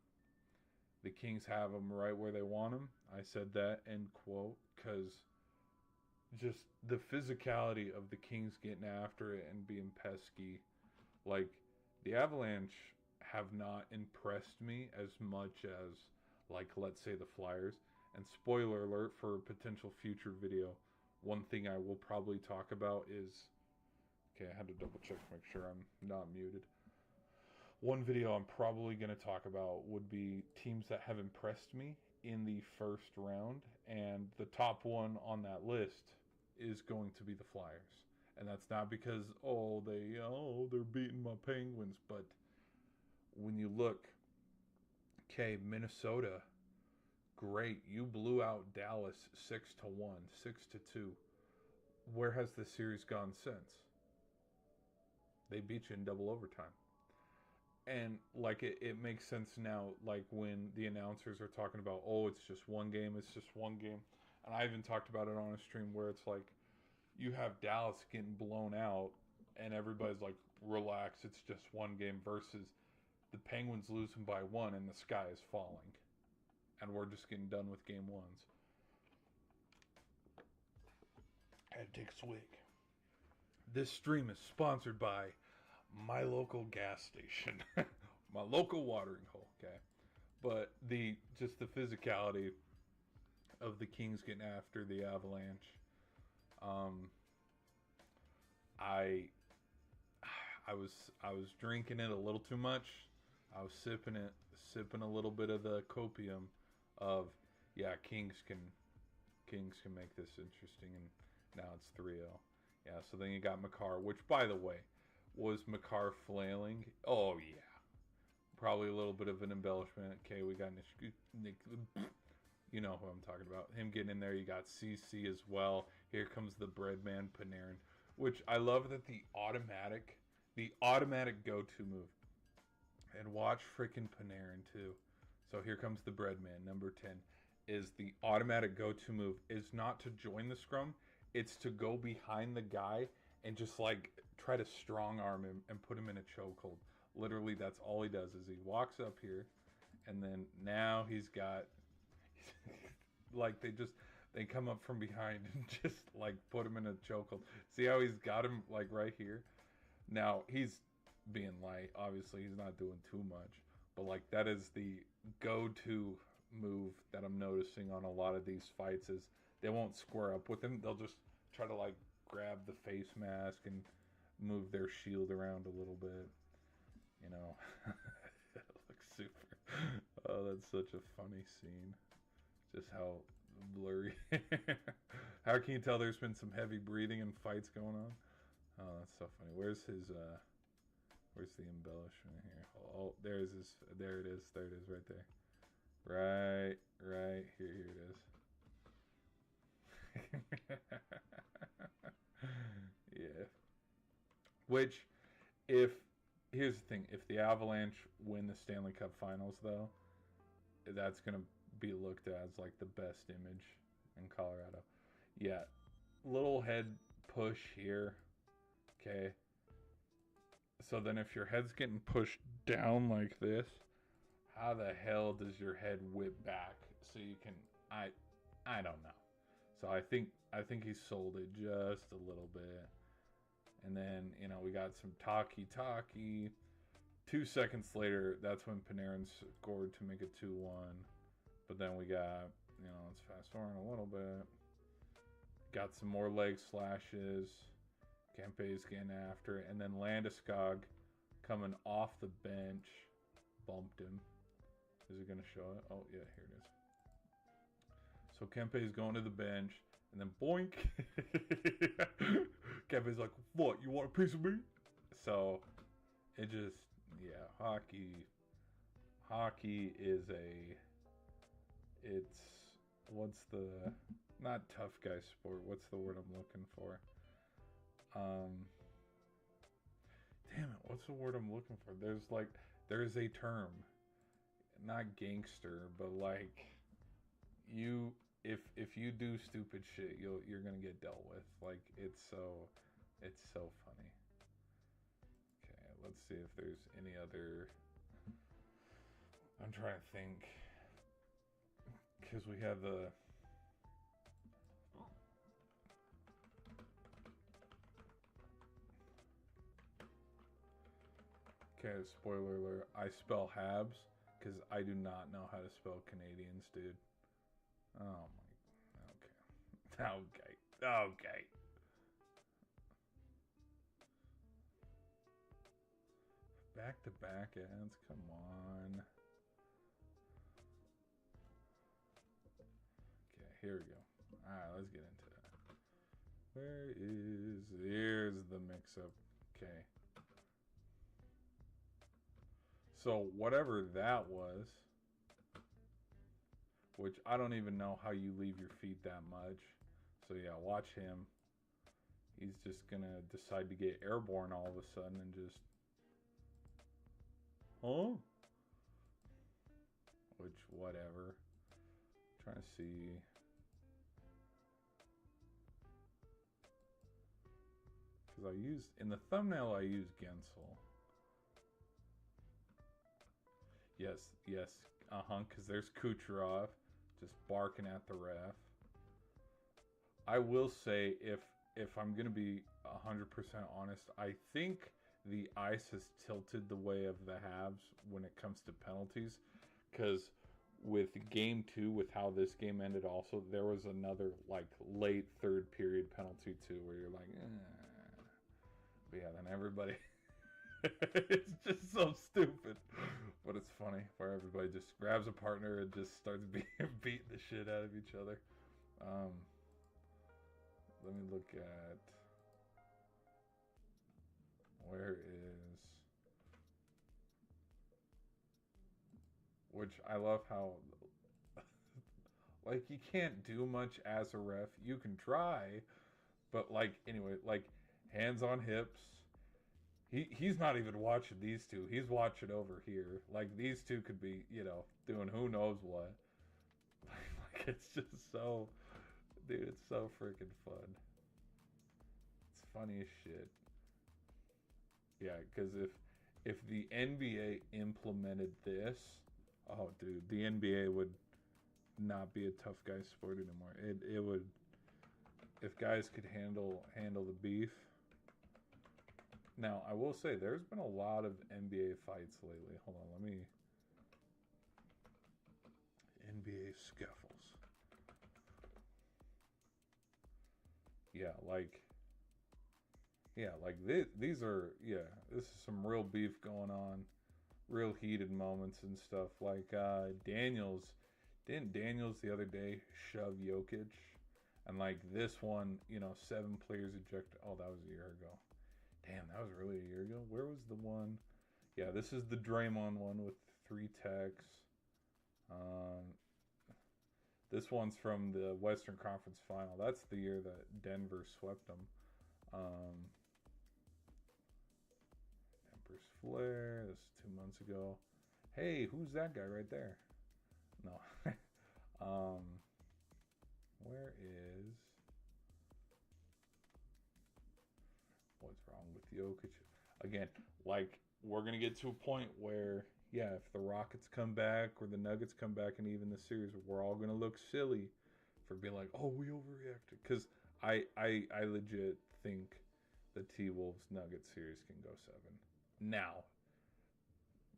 the Kings have them right where they want them. I said that end quote because just the physicality of the Kings getting after it and being pesky, like the Avalanche have not impressed me as much as, like, let's say the Flyers. And spoiler alert for a potential future video, one thing I will probably talk about is, okay, I had to double check to make sure I'm not muted. One video I'm probably going to talk about would be teams that have impressed me in the first round, and the top one on that list is going to be the Flyers. And that's not because they're beating my Penguins, but when you look, okay, Minnesota, great, you blew out Dallas 6-1, 6-2. Where has the series gone since? They beat you in double overtime. And like it makes sense now, like when the announcers are talking about, oh, it's just one game, it's just one game. And I even talked about it on a stream where it's like you have Dallas getting blown out and everybody's like, relax, it's just one game, versus the Penguins losing by one and the sky is falling. And we're just getting done with game ones. I had to take a swig. This stream is sponsored by my local gas station. My local watering hole, okay? But the physicality of the Kings getting after the Avalanche. I was drinking it a little too much. I was sipping a little bit of the copium of, yeah, Kings can make this interesting, and now it's 3-0. Yeah, so then you got Makar, which, by the way, was Makar flailing? Oh, yeah. Probably a little bit of an embellishment. Okay, we got Nick, you know who I'm talking about. Him getting in there. You got CC as well. Here comes the Breadman Panarin, which I love that the automatic go-to move. And watch freaking Panarin too. So here comes the Breadman, number 10. Is the automatic go-to move is not to join the scrum. It's to go behind the guy and just like try to strong arm him and put him in a chokehold. Literally, that's all he does is he walks up here, and then now he's got like they come up from behind and just like put him in a chokehold. See how he's got him like right here? Now he's being light. Obviously, he's not doing too much, but like that is the go-to move that I'm noticing on a lot of these fights is they won't square up with him. They'll just try to like grab the face mask and move their shield around a little bit. You know, it looks super. Oh, that's such a funny scene. Just how blurry. How can you tell there's been some heavy breathing and fights going on? Oh, that's so funny. Where's the embellishment here? Oh, there it is. There it is right there. Right here it is. Yeah. Which, here's the thing, if the Avalanche win the Stanley Cup Finals, though, that's gonna be looked at as like the best image in Colorado. Yeah, little head push here. Okay. So then if your head's getting pushed down like this, how the hell does your head whip back so you can I don't know. So I think he sold it just a little bit. And then, you know, we got some talkie. 2 seconds later, that's when Panarin scored to make it 2-1. But then we got, you know, let's fast forward a little bit. Got some more leg slashes. Kempe's getting after it. And then Landeskog coming off the bench bumped him. Is it going to show it? Oh, yeah, here it is. So Kempe's going to the bench. And then boink. Kempe's like, what? You want a piece of me? So it just, yeah, hockey is what's the, not tough guy sport. What's the word I'm looking for? Damn it, what's the word I'm looking for? There's a term, not gangster, but like if you do stupid shit, you're gonna get dealt with. Like it's so funny. Okay, let's see if there's any other. I'm trying to think because we have the. Okay, spoiler alert. I spell Habs because I do not know how to spell Canadians, dude. Oh my. Okay. Back-to-back ads. Come on. Okay, here we go. All right, let's get into it. Here's the mix-up. Okay. So whatever that was, which I don't even know how you leave your feet that much. So yeah, watch him. He's just gonna decide to get airborne all of a sudden and just, huh? Which, whatever. Trying to see. Because in the thumbnail I use Gensel. Yes, because there's Kucherov just barking at the ref. I will say, if I'm going to be 100% honest, I think the ice has tilted the way of the Habs when it comes to penalties. Because with Game 2, with how this game ended also, there was another, like, late third period penalty, too, where you're like, eh. But yeah, then everybody... it's just so stupid. But it's funny where everybody just grabs a partner and just starts beating the shit out of each other. Let me look at where is, which I love how like you can't do much as a ref. You can try, but like anyway, like hands on hips. He's not even watching these two. He's watching over here. Like these two could be, you know, doing who knows what. Like it's just so, dude, it's so freaking fun. It's funny as shit. Yeah, because if the NBA implemented this, oh dude, the NBA would not be a tough guy sport anymore. It would, if guys could handle the beef. Now, I will say there's been a lot of NBA fights lately. Hold on, let me NBA scuffles. Yeah, these are, this is some real beef going on, real heated moments and stuff. Like didn't Daniels the other day shove Jokic, and like this one, 7 players ejected. Oh, that was a year ago. Damn, that was really a year ago. Where was the one? Yeah, this is the Draymond one with 3 techs. This one's from the Western Conference Final. That's the year that Denver swept them. Empress Flare. This is 2 months ago. Hey, who's that guy right there? No. Where is... What's wrong with Jokic? Again, like, we're going to get to a point where, yeah, if the Rockets come back or the Nuggets come back and even the series, we're all going to look silly for being like, oh, we overreacted. Because I legit think the T-Wolves Nuggets series can go 7. Now,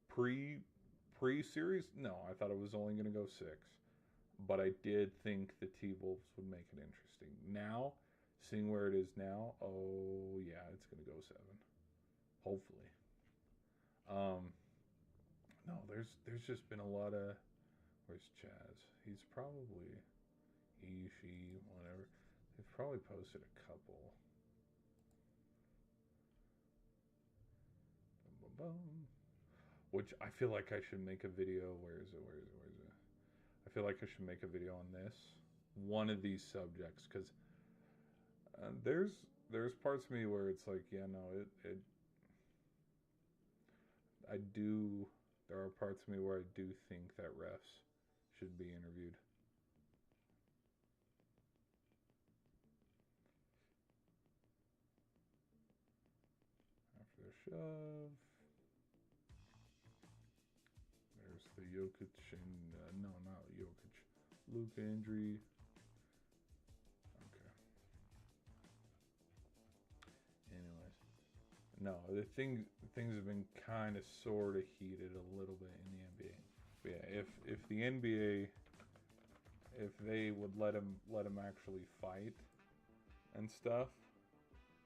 pre-series, no, I thought it was only going to go 6. But I did think the T-Wolves would make it interesting. Now, seeing where it is now, oh yeah, it's gonna go 7. Hopefully. No, there's just been a lot of. Where's Chaz? He's probably she, whatever. They've probably posted a couple. Which I feel like I should make a video. Where is it? I feel like I should make a video on this. One of these subjects, because there's parts of me where it's like, yeah, no, there are parts of me where I do think that refs should be interviewed. After the shove, there's the Jokic and no, not Jokic, Luka injury. No, things have been kind of sort of heated a little bit in the NBA. But yeah, if the NBA, if they would let him actually fight and stuff,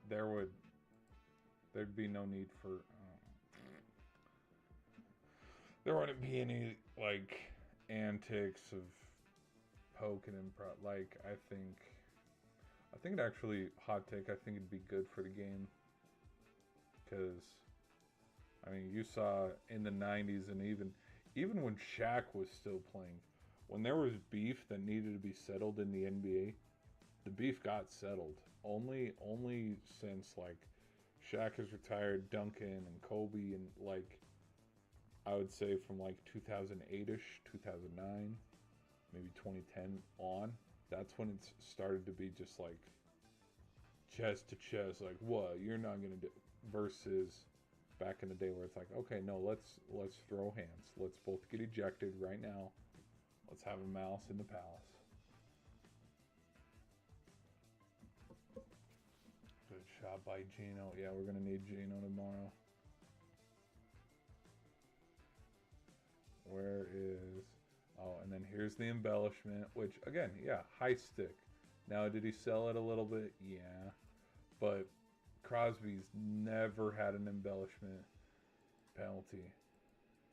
there'd be no need for there wouldn't be any like antics of poking and like I think it actually, hot take, I think it'd be good for the game. Because, I mean, you saw in the 90s and even when Shaq was still playing, when there was beef that needed to be settled in the NBA, the beef got settled. Only since, like, Shaq has retired, Duncan and Kobe, and, like, I would say from, like, 2008-ish, 2009, maybe 2010 on, that's when it started to be just, like, chest to chest, like, what, you're not going to do... Versus back in the day where it's like, okay, no, let's throw hands. Let's both get ejected right now. Let's have a mouse in the palace. Good shot by Gino. Yeah, we're gonna need Gino tomorrow. Where is... Oh, and then here's the embellishment, which, again, yeah, high stick. Now, did he sell it a little bit? Yeah. But Crosby's never had an embellishment penalty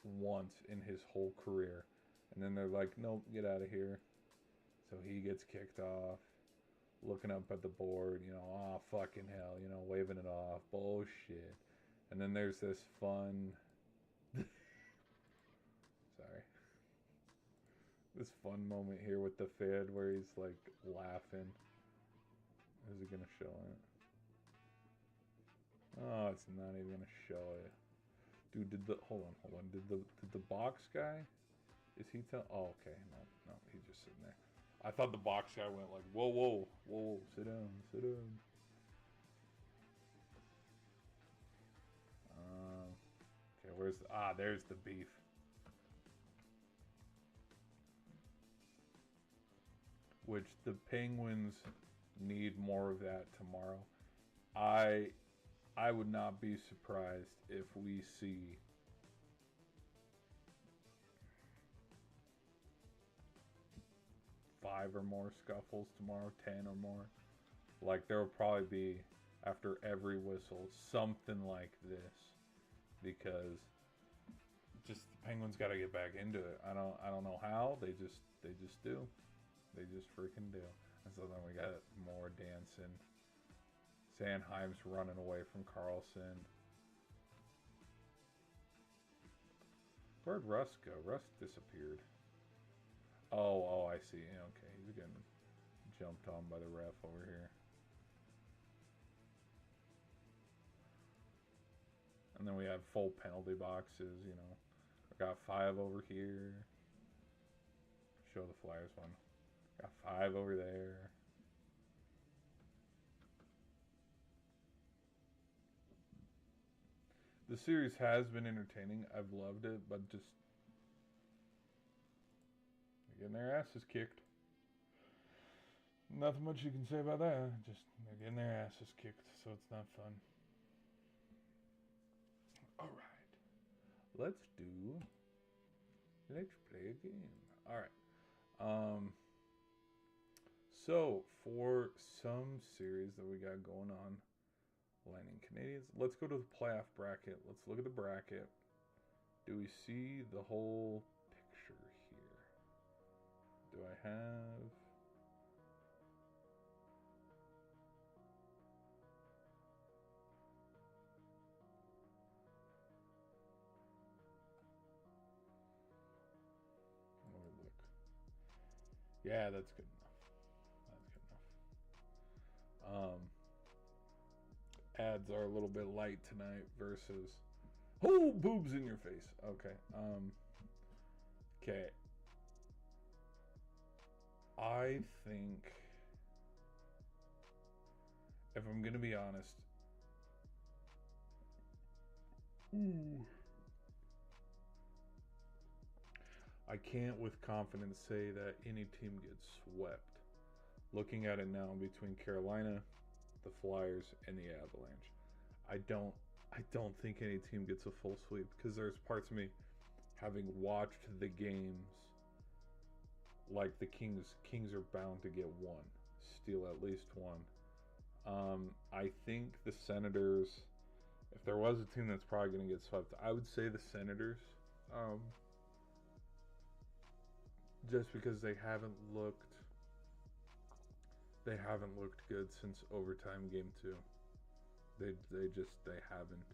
once in his whole career. And then they're like, nope, get out of here. So he gets kicked off, looking up at the board, oh, fucking hell, waving it off. Bullshit. And then there's this fun... Sorry. This fun moment here with the Fed where he's, like, laughing. Is it going to show it? Oh, it's not even gonna show it. Dude, hold on. Did the box guy? Is he oh, okay. No, he's just sitting there. I thought the box guy went like, whoa, sit down. Okay, there's the beef. which the Penguins need more of that tomorrow. I would not be surprised if we see five or more scuffles tomorrow, 10 or more. Like there will probably be after every whistle something like this because just the Penguins got to get back into it. I don't know how. They just do. They just freaking do. And so then we got more dancing. Sanheim's running away from Carlson. Where'd Russ go? Russ disappeared. Oh, I see. Okay, he's getting jumped on by the ref over here. And then we have full penalty boxes, you know. I got 5 over here. Show the Flyers one. Got 5 over there. The series has been entertaining. I've loved it, but just getting their asses kicked. Nothing much you can say about that. Just they're getting their asses kicked, so it's not fun. All right, let's play a game. All right. So for some series that we got going on. Lightning Canadians. Let's go to the playoff bracket. Let's look at the bracket. Do we see the whole picture here? Do I have... Let me look. Yeah, that's good enough. That's good enough. Ads are a little bit light tonight versus boobs in your face. Okay. Okay. I think if I'm gonna be honest, I can't with confidence say that any team gets swept. Looking at it now between Carolina, the Flyers, and the Avalanche, I don't think any team gets a full sweep because there's parts of me having watched the games like the Kings are bound to get one, steal at least one. I think the Senators, if there was a team that's probably going to get swept, I would say the Senators, just because they haven't looked good since overtime game 2. They haven't.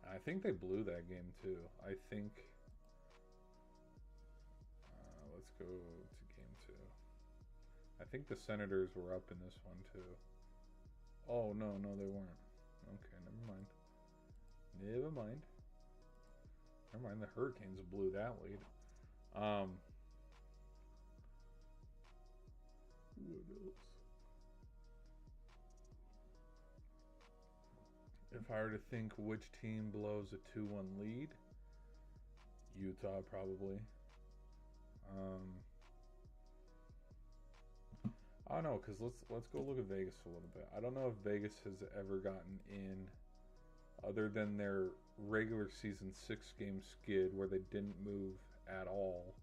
I think they blew that game too. I think. Let's go to game 2. I think the Senators were up in this one too. Oh no, they weren't. Okay, never mind. Never mind. The Hurricanes blew that lead. What else? If I were to think which team blows a 2-1 lead, Utah probably. I don't know, because let's go look at Vegas a little bit. I don't know if Vegas has ever gotten in, other than their regular season 6-game skid where they didn't move at all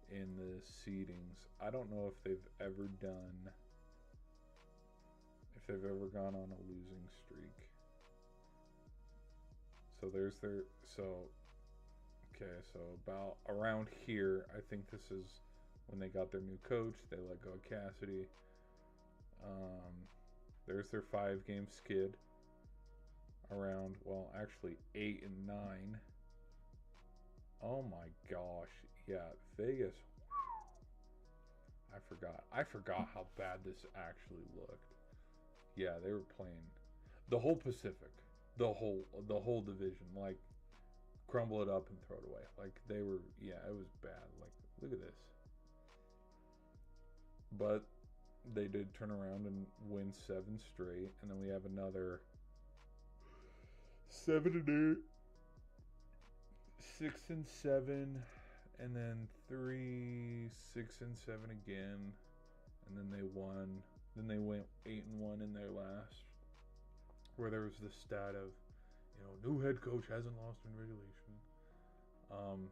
in the seedings. I don't know if they've ever gone on a losing streak. So there's their, okay, so about around here, I think this is when they got their new coach. They let go of Cassidy. There's their 5-game skid. Around, well, actually 8 and 9. Oh my gosh. Yeah, Vegas. I forgot how bad this actually looked. Yeah, they were playing the whole Pacific, the whole division, like crumble it up and throw it away. Like they were, yeah, it was bad. Like, look at this. But they did turn around and win 7 straight, and then we have another 7 and 8, 6 and 7, And then 3, 6, and 7 again. And then they won. Then they went 8-1 in their last, where there was the stat of, new head coach hasn't lost in regulation. I'm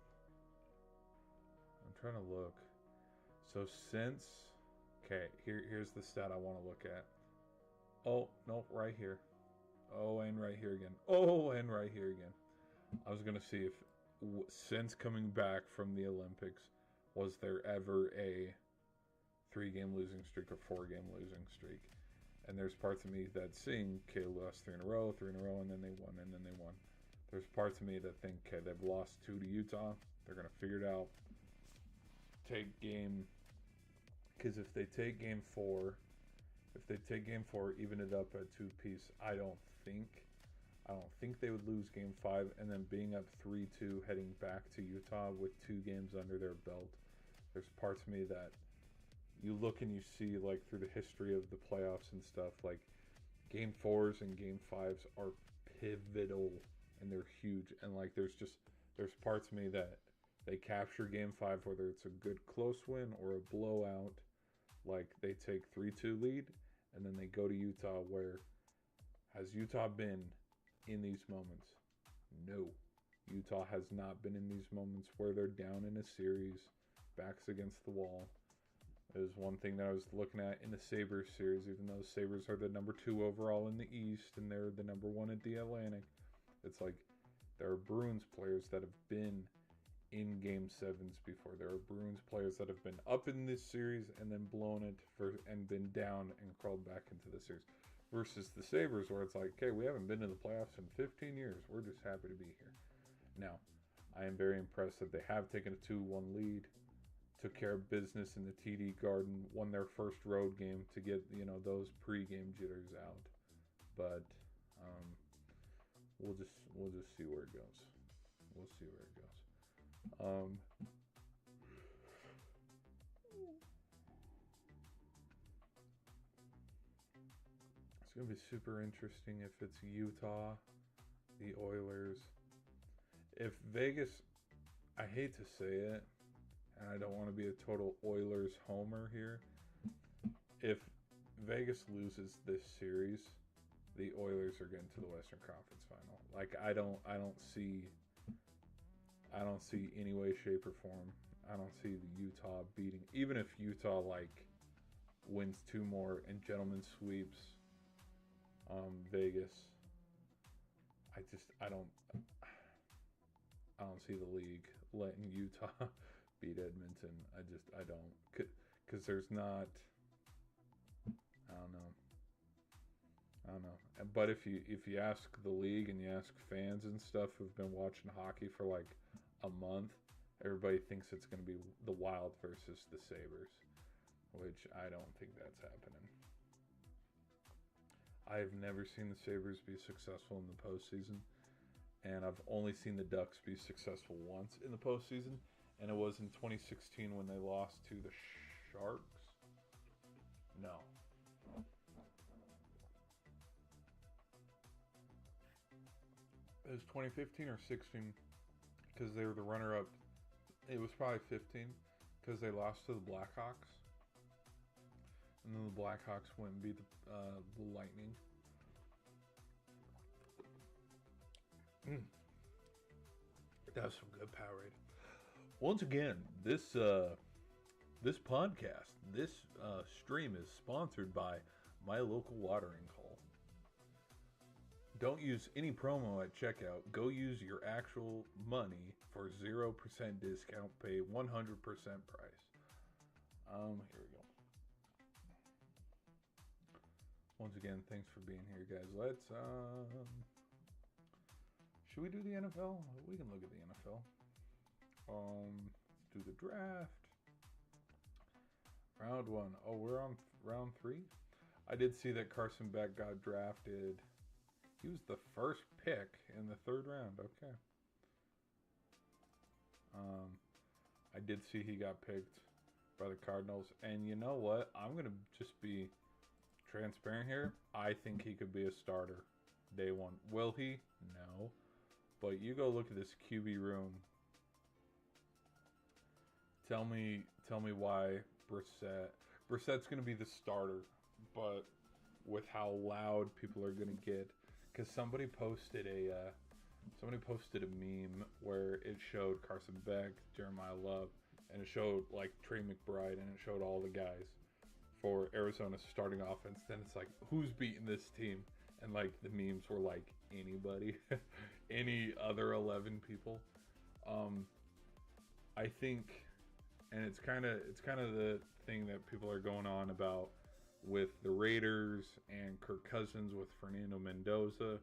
trying to look. So since, here's the stat I want to look at. Oh, no, right here. Oh, and right here again. Oh, and right here again. I was going to see if, since coming back from the Olympics, was there ever a 3-game losing streak or 4-game losing streak? And there's parts of me that seeing, lost 3 in a row, and then they won, and then they won. There's parts of me that think, they've lost 2 to Utah. They're going to figure it out. Because if they take game 4, even it up at 2-piece, I don't think they would lose game 5, and then being up 3-2 heading back to Utah with 2 games under their belt. There's parts of me that you look and you see, like, through the history of the playoffs and stuff, like, game 4s and game 5s are pivotal, and they're huge, and, like, there's parts of me that they capture game 5, whether it's a good close win or a blowout, like, they take 3-2 lead, and then they go to Utah, where has Utah been in these moments? No. Utah has not been in these moments where they're down in a series, backs against the wall. It was one thing that I was looking at in the Sabres series, even though the Sabres are the number 2 overall in the East and they're the number 1 at the Atlantic. It's like there are Bruins players that have been in Game 7s before. There are Bruins players that have been up in this series and then blown it and been down and crawled back into the series. Versus the Sabres, where it's like, we haven't been to the playoffs in 15 years. We're just happy to be here. Now, I am very impressed that they have taken a 2-1 lead, took care of business in the TD Garden, won their first road game to get, those pre-game jitters out. But we'll just see where it goes. We'll see where it goes. It's going to be super interesting if it's Utah, the Oilers. If Vegas, I hate to say it, and I don't want to be a total Oilers homer here. If Vegas loses this series, the Oilers are getting to the Western Conference Final. Like, I don't see any way, shape, or form. I don't see the Utah beating, even if Utah wins 2 more and gentleman sweeps Vegas. I don't see the league letting Utah beat Edmonton. I don't, because there's not. I don't know. But if you ask the league and you ask fans and stuff who've been watching hockey for like a month, everybody thinks it's going to be the Wild versus the Sabres, which I don't think that's happening. I've never seen the Sabres be successful in the postseason, and I've only seen the Ducks be successful once in the postseason, and it was in 2016 when they lost to the Sharks. No. It was 2015 or 16 because they were the runner-up. It was probably 15 because they lost to the Blackhawks. And then the Blackhawks went and beat the Lightning. That was some good Powerade. Once again, this podcast, this stream is sponsored by my local watering hole. Don't use any promo at checkout. Go use your actual money for 0% discount. Pay 100% price. Here we go. Once again, thanks for being here, guys. Let's should we do the NFL? We can look at the NFL. Let's do the draft. Round 1. Oh, we're on round 3. I did see that Carson Beck got drafted. He was the first pick in the 3rd round. Okay. I did see he got picked by the Cardinals. And you know what? I'm going to just be transparent here. I think he could be a starter day 1. Will he? No. But you go look at this QB room. Tell me why Brissett's going to be the starter, but with how loud people are going to get, because somebody posted a meme where it showed Carson Beck, Jeremiah Love, and it showed like Trey McBride, and it showed all the guys for Arizona's starting offense. Then it's like, who's beating this team? And like the memes were like, anybody, any other 11 people. I think, and it's kind of the thing that people are going on about with the Raiders and Kirk Cousins with Fernando Mendoza.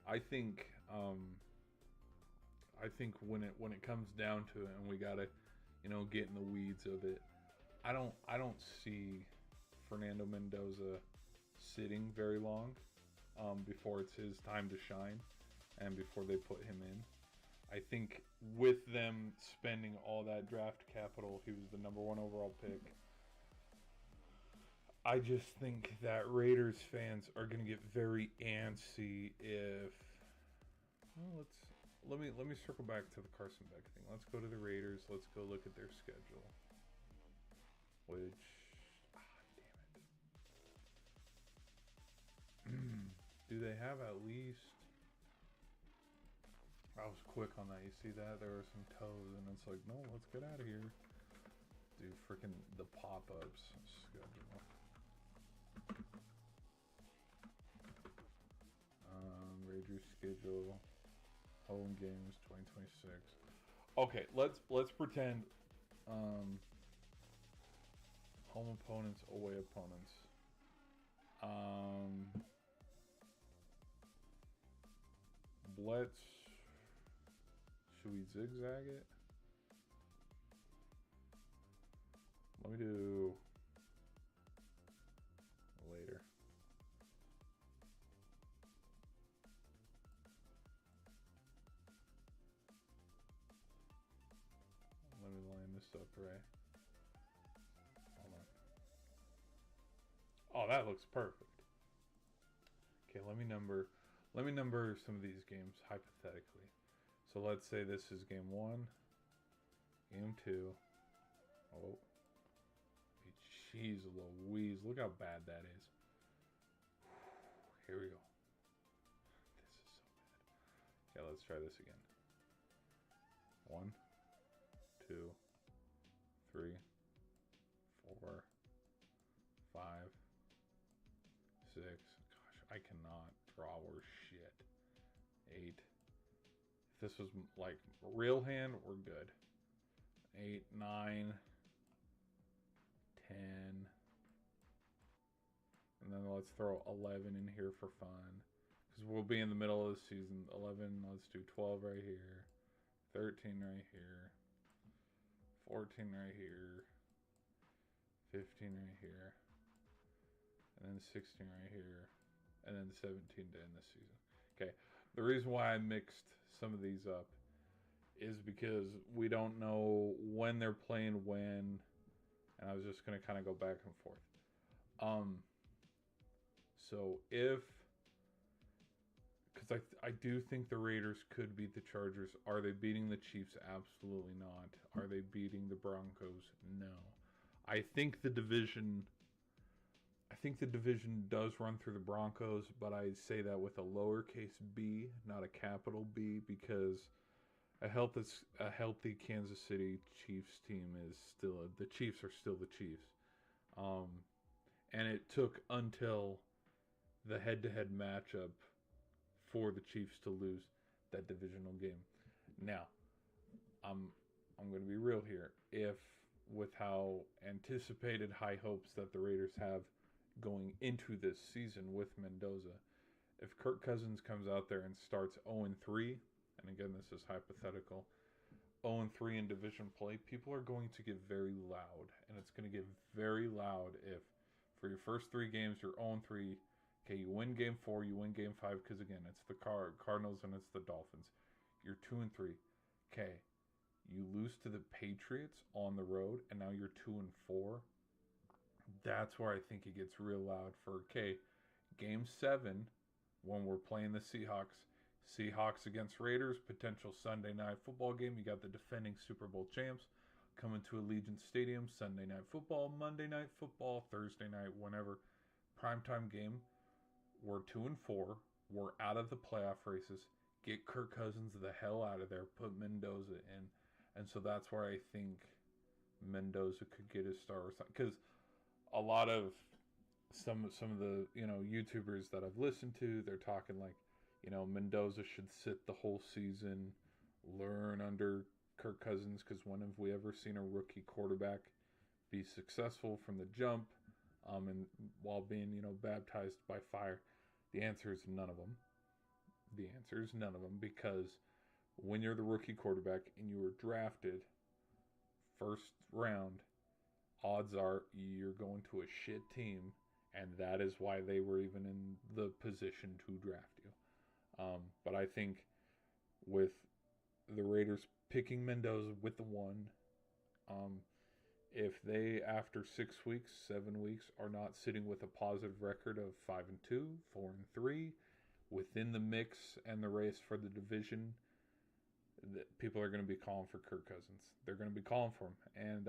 I think when it comes down to it, and we gotta get in the weeds of it, I don't see Fernando Mendoza sitting very long before it's his time to shine and before they put him in. I think with them spending all that draft capital, he was the number one overall pick. I just think that Raiders fans are going to get very antsy if. Well, let me circle back to the Carson Beck thing. Let's go to the Raiders. Let's go look at their schedule. Which, damn it. Do they have at least? I was quick on that. You see that? There were some toes, and it's like, no, let's get out of here. Do freaking the pop-ups schedule. Raiders schedule, home games 2026. Okay, let's pretend home opponents, away opponents. Should we zigzag it? Let me do later. Let me line this up right. Hold on. Oh, that looks perfect. Okay, let me number some of these games hypothetically. So let's say this is game 1, game 2. Oh, jeez Louise, look how bad that is. Here we go. This is so bad. Okay, let's try this again. 1, 2, 3, 4, 5, 6. Gosh, I cannot draw worse shit. 8. If this was like real hand, we're good. 8, 9, 10. And then let's throw 11 in here for fun. Because we'll be in the middle of the season. 11, let's do 12 right here. 13 right here. 14 right here. 15 right here. And then 16 right here. And then 17 to end the season. Okay. The reason why I mixed some of these up is because we don't know when they're playing when. And I was just going to kind of go back and forth. So because I do think the Raiders could beat the Chargers. Are they beating the Chiefs? Absolutely not. Are they beating the Broncos? No. I think the division does run through the Broncos, but I say that with a lowercase b, not a capital B, because a healthy Kansas City Chiefs team is still the Chiefs are still the Chiefs. And it took until the head-to-head matchup for the Chiefs to lose that divisional game. Now, I'm going to be real here. If with how anticipated high hopes that the Raiders have going into this season with Mendoza, if Kirk Cousins comes out there and starts 0-3, and again this is hypothetical, 0-3 in division play, people are going to get very loud, and it's going to get very loud if for your first 3 games you're 0-3. Okay, you win game 4, you win game 5, because again, it's the Cardinals and it's the Dolphins. You're 2-3. Okay, you lose to the Patriots on the road, and now you're 2-4. That's where I think it gets real loud for, okay, game 7, when we're playing the Seahawks against Raiders, potential Sunday night football game. You got the defending Super Bowl champs coming to Allegiant Stadium, Sunday Night Football, Monday Night Football, Thursday night, whenever. Primetime game. We're 2-4. We're out of the playoff races. Get Kirk Cousins the hell out of there. Put Mendoza in. And so that's where I think Mendoza could get his star or something. Because a lot of some of the, YouTubers that I've listened to, they're talking like, Mendoza should sit the whole season, learn under Kirk Cousins, because when have we ever seen a rookie quarterback be successful from the jump, and while being, baptized by fire? The answer is none of them. The answer is none of them, because when you're the rookie quarterback and you were drafted first round, odds are you're going to a shit team, and that is why they were even in the position to draft you. But I think with the Raiders picking Mendoza with the 1, if they, after 6 weeks, 7 weeks, are not sitting with a positive record of 5-2, 4-3, within the mix and the race for the division, people are going to be calling for Kirk Cousins. They're going to be calling for him, and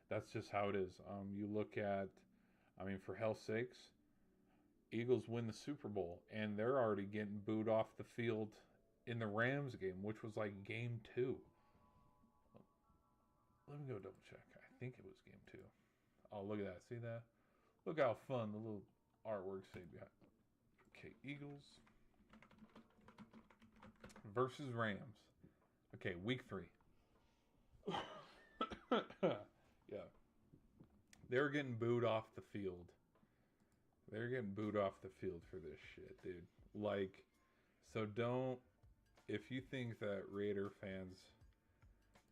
that's just how it is. You look at, for hell's sakes, Eagles win the Super Bowl, and they're already getting booed off the field in the Rams game, which was like game 2. Let me go double check. I think it was game 2. Oh, look at that. See that? Look how fun the little artwork say behind. Okay, Eagles versus Rams. Okay, week 3. Yeah. They were getting booed off the field. They're getting booed off the field for this shit, dude. Like, so don't, if you think that Raider fans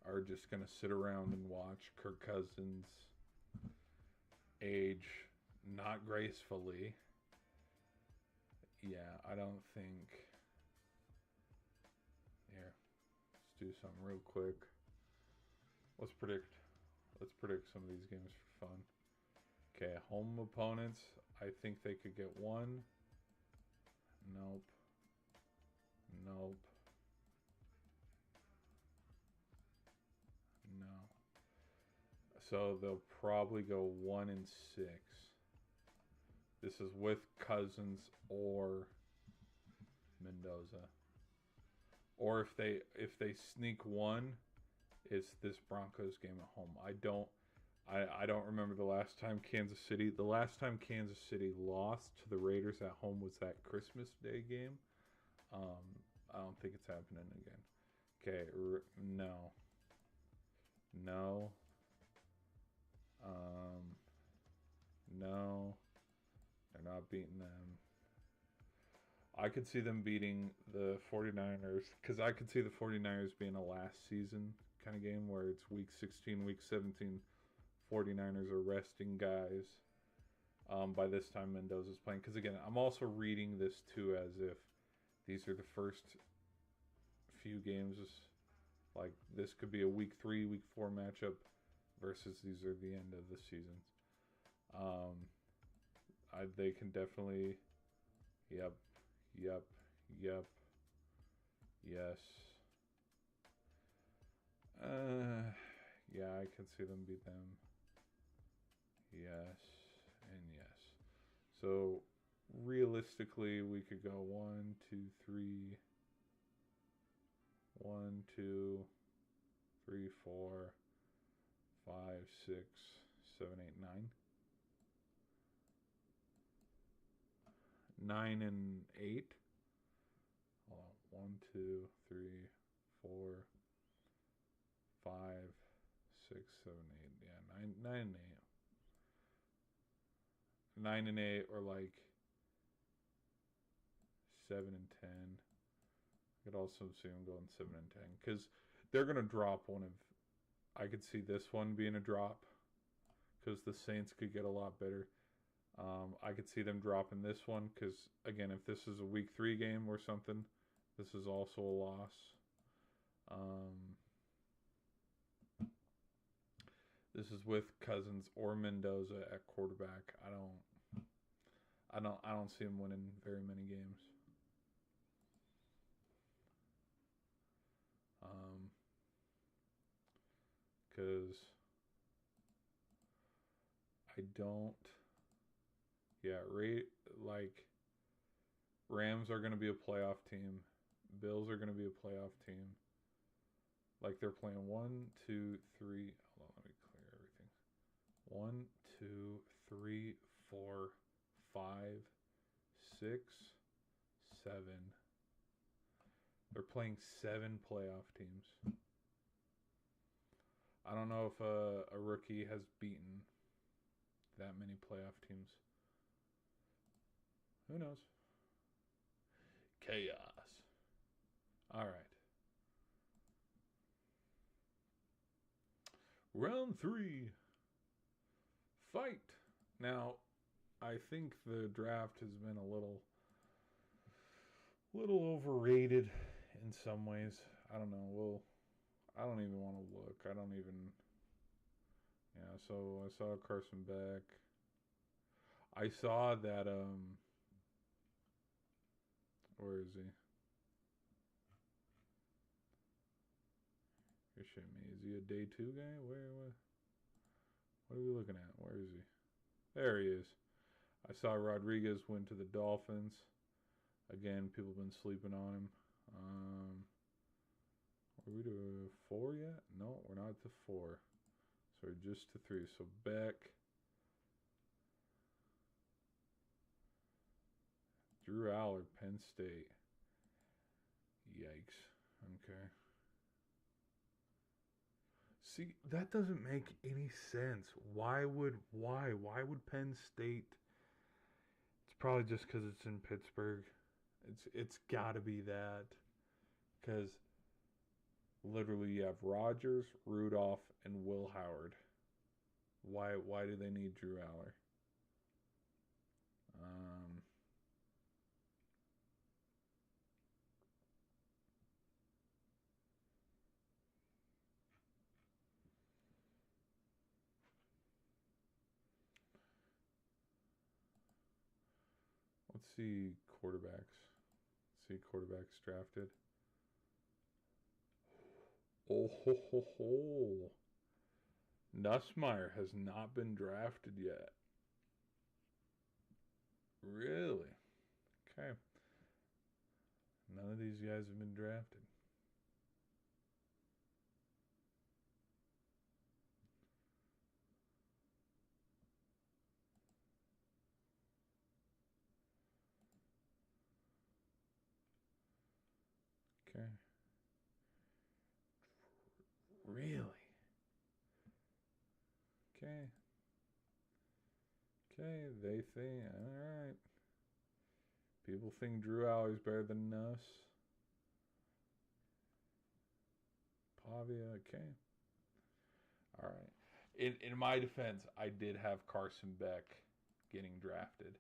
are just going to sit around and watch Kirk Cousins age not gracefully, yeah, I don't think. Here, let's do something real quick. Let's predict some of these games for fun. Okay, home opponents. I think they could get 1. Nope. Nope. No. So they'll probably go 1-6. This is with Cousins or Mendoza. Or if they sneak 1, it's this Broncos game at home. I don't remember the last time Kansas City lost to the Raiders at home was that Christmas Day game. I don't think it's happening again. Okay, no. No. No. They're not beating them. I could see them beating the 49ers, because I could see the 49ers being a last season kind of game where it's week 16, week 17. 49ers are resting guys. By this time, Mendoza's playing. Because again, I'm also reading this too as if these are the first few games. Like, this could be a week 3, week 4 matchup versus these are the end of the seasons. They can definitely. Yep. Yes. Yeah, I can see them beat them. Yes and yes. So realistically, we could go 1, 2, 3. 1, 2, 3, 4, 5, 6, 7, 8, 9. 9 and 8. Hold on. 1, 2, 3, 4, 5, 6, 7, 8. Yeah, 9 and 8. 9 and 8, or like 7 and 10. I could also see them going 7 and 10, because they're gonna drop one of. I could see this one being a drop, because the Saints could get a lot better. I could see them dropping this one, because again, if this is a week 3 game or something, this is also a loss. This is with Cousins or Mendoza at quarterback. I don't see him winning very many games. because I don't. Yeah, like Rams are going to be a playoff team. Bills are going to be a playoff team. Like they're playing 1, 2, 3. Hold on, let me clear everything. 1, 2, 3, 4, 5, 6, 7. They're playing 7 playoff teams. I don't know if a rookie has beaten that many playoff teams. Who knows? Chaos. All right. Round 3. Fight. Now, I think the draft has been a little overrated in some ways. I don't know. I don't even want to look. I don't even. Yeah. So I saw Carson Beck. I saw that. Where is he? You're shitting me. Is he a day 2 guy? What are we looking at? Where is he? There he is. I saw Rodriguez went to the Dolphins. Again, people have been sleeping on him. Are we to 4 yet? No, we're not to 4. So we're just to 3. So Beck. Drew Aller, Penn State. Yikes. Okay. See, that doesn't make any sense. Why would Penn State? It's probably just because it's in Pittsburgh. It's got to be that, because literally you have Rodgers, Rudolph, and Will Howard. Why do they need Drew Aller? Let's see quarterbacks. Drafted. Oh ho ho ho! Nussmeier has not been drafted yet. Really? Okay. None of these guys have been drafted. Okay. Really? Okay. Okay, they think, alright. People think Drew Aller's better than us. Pavia, okay. Alright. In my defense, I did have Carson Beck getting drafted.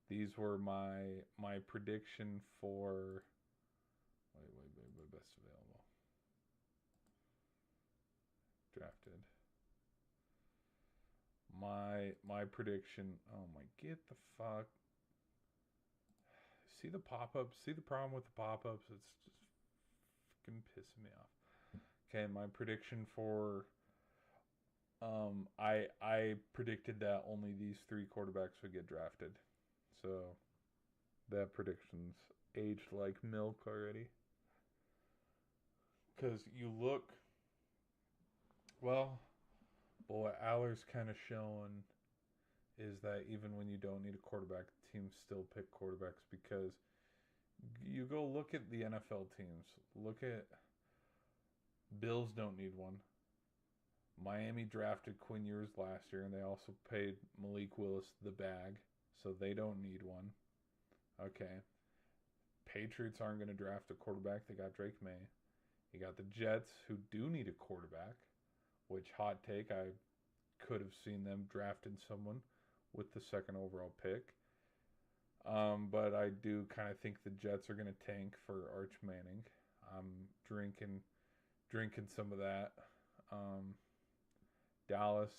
These were my prediction for best available. Drafted. My prediction. Oh my, get the fuck. See the pop-ups? See the problem with the pop-ups? It's just fucking pissing me off. Okay, my prediction for I predicted that only these 3 quarterbacks would get drafted. So that prediction's aged like milk already. Because you look, well, what Aller's kind of shown is that even when you don't need a quarterback, teams still pick quarterbacks, because you go look at the NFL teams. Look at Bills don't need one. Miami drafted Quinn Ewers last year, and they also paid Malik Willis the bag, so they don't need one. Okay. Patriots aren't going to draft a quarterback. They got Drake May. You got the Jets, who do need a quarterback, which, hot take, I could have seen them drafting someone with the 2nd overall pick. But I do kind of think the Jets are going to tank for Arch Manning. I'm drinking some of that. Dallas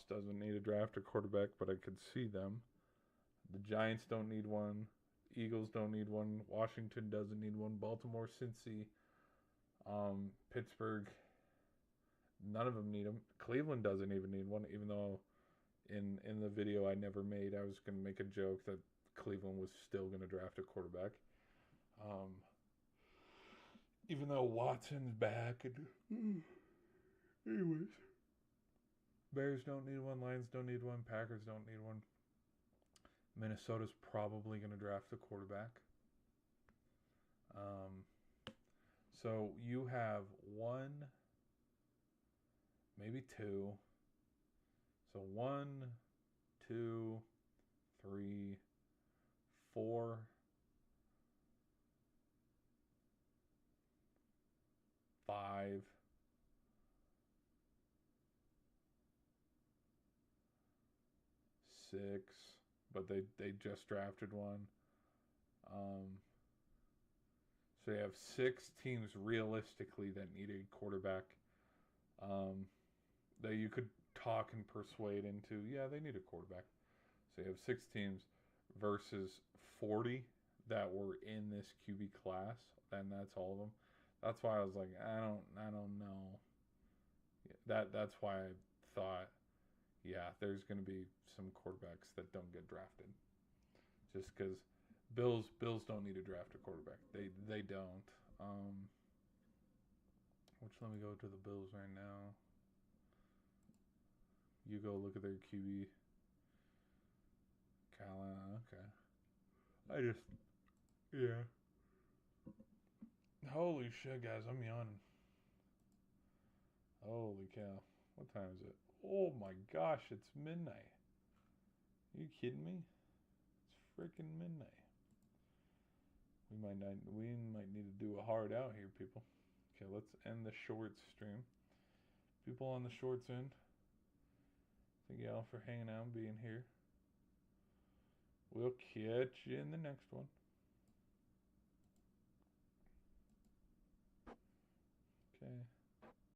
doesn't need a draft or quarterback, but I could see them. The Giants don't need one. Eagles don't need one. Washington doesn't need one. Baltimore, Cincy, Pittsburgh None of them need them. Cleveland doesn't even need one, even though in the video I never made, I was going to make a joke that Cleveland was still going to draft a quarterback. Um, even though Watson's back. And, anyways. Bears don't need one. Lions don't need one. Packers don't need one. Minnesota's probably going to draft a quarterback. So you have one, maybe two. So 1, 2, 3, 4, 5, 6, but they just drafted one. So you have 6 teams realistically that need a quarterback that you could talk and persuade into, yeah, they need a quarterback. So you have 6 teams versus 40 that were in this QB class, and that's all of them. That's why I was like, I don't know. That's why I thought, yeah, there's going to be some quarterbacks that don't get drafted, just because Bills don't need to draft a quarterback. They don't. Which, let me go to the Bills right now. You go look at their QB. Carolina, okay. Yeah. Holy shit, guys, I'm yawning. Holy cow. What time is it? Oh my gosh, it's midnight. Are you kidding me? It's freaking midnight. We might need to do a hard out here, people. Okay, let's end the shorts stream. People on the shorts end, thank y'all for hanging out and being here. We'll catch you in the next one.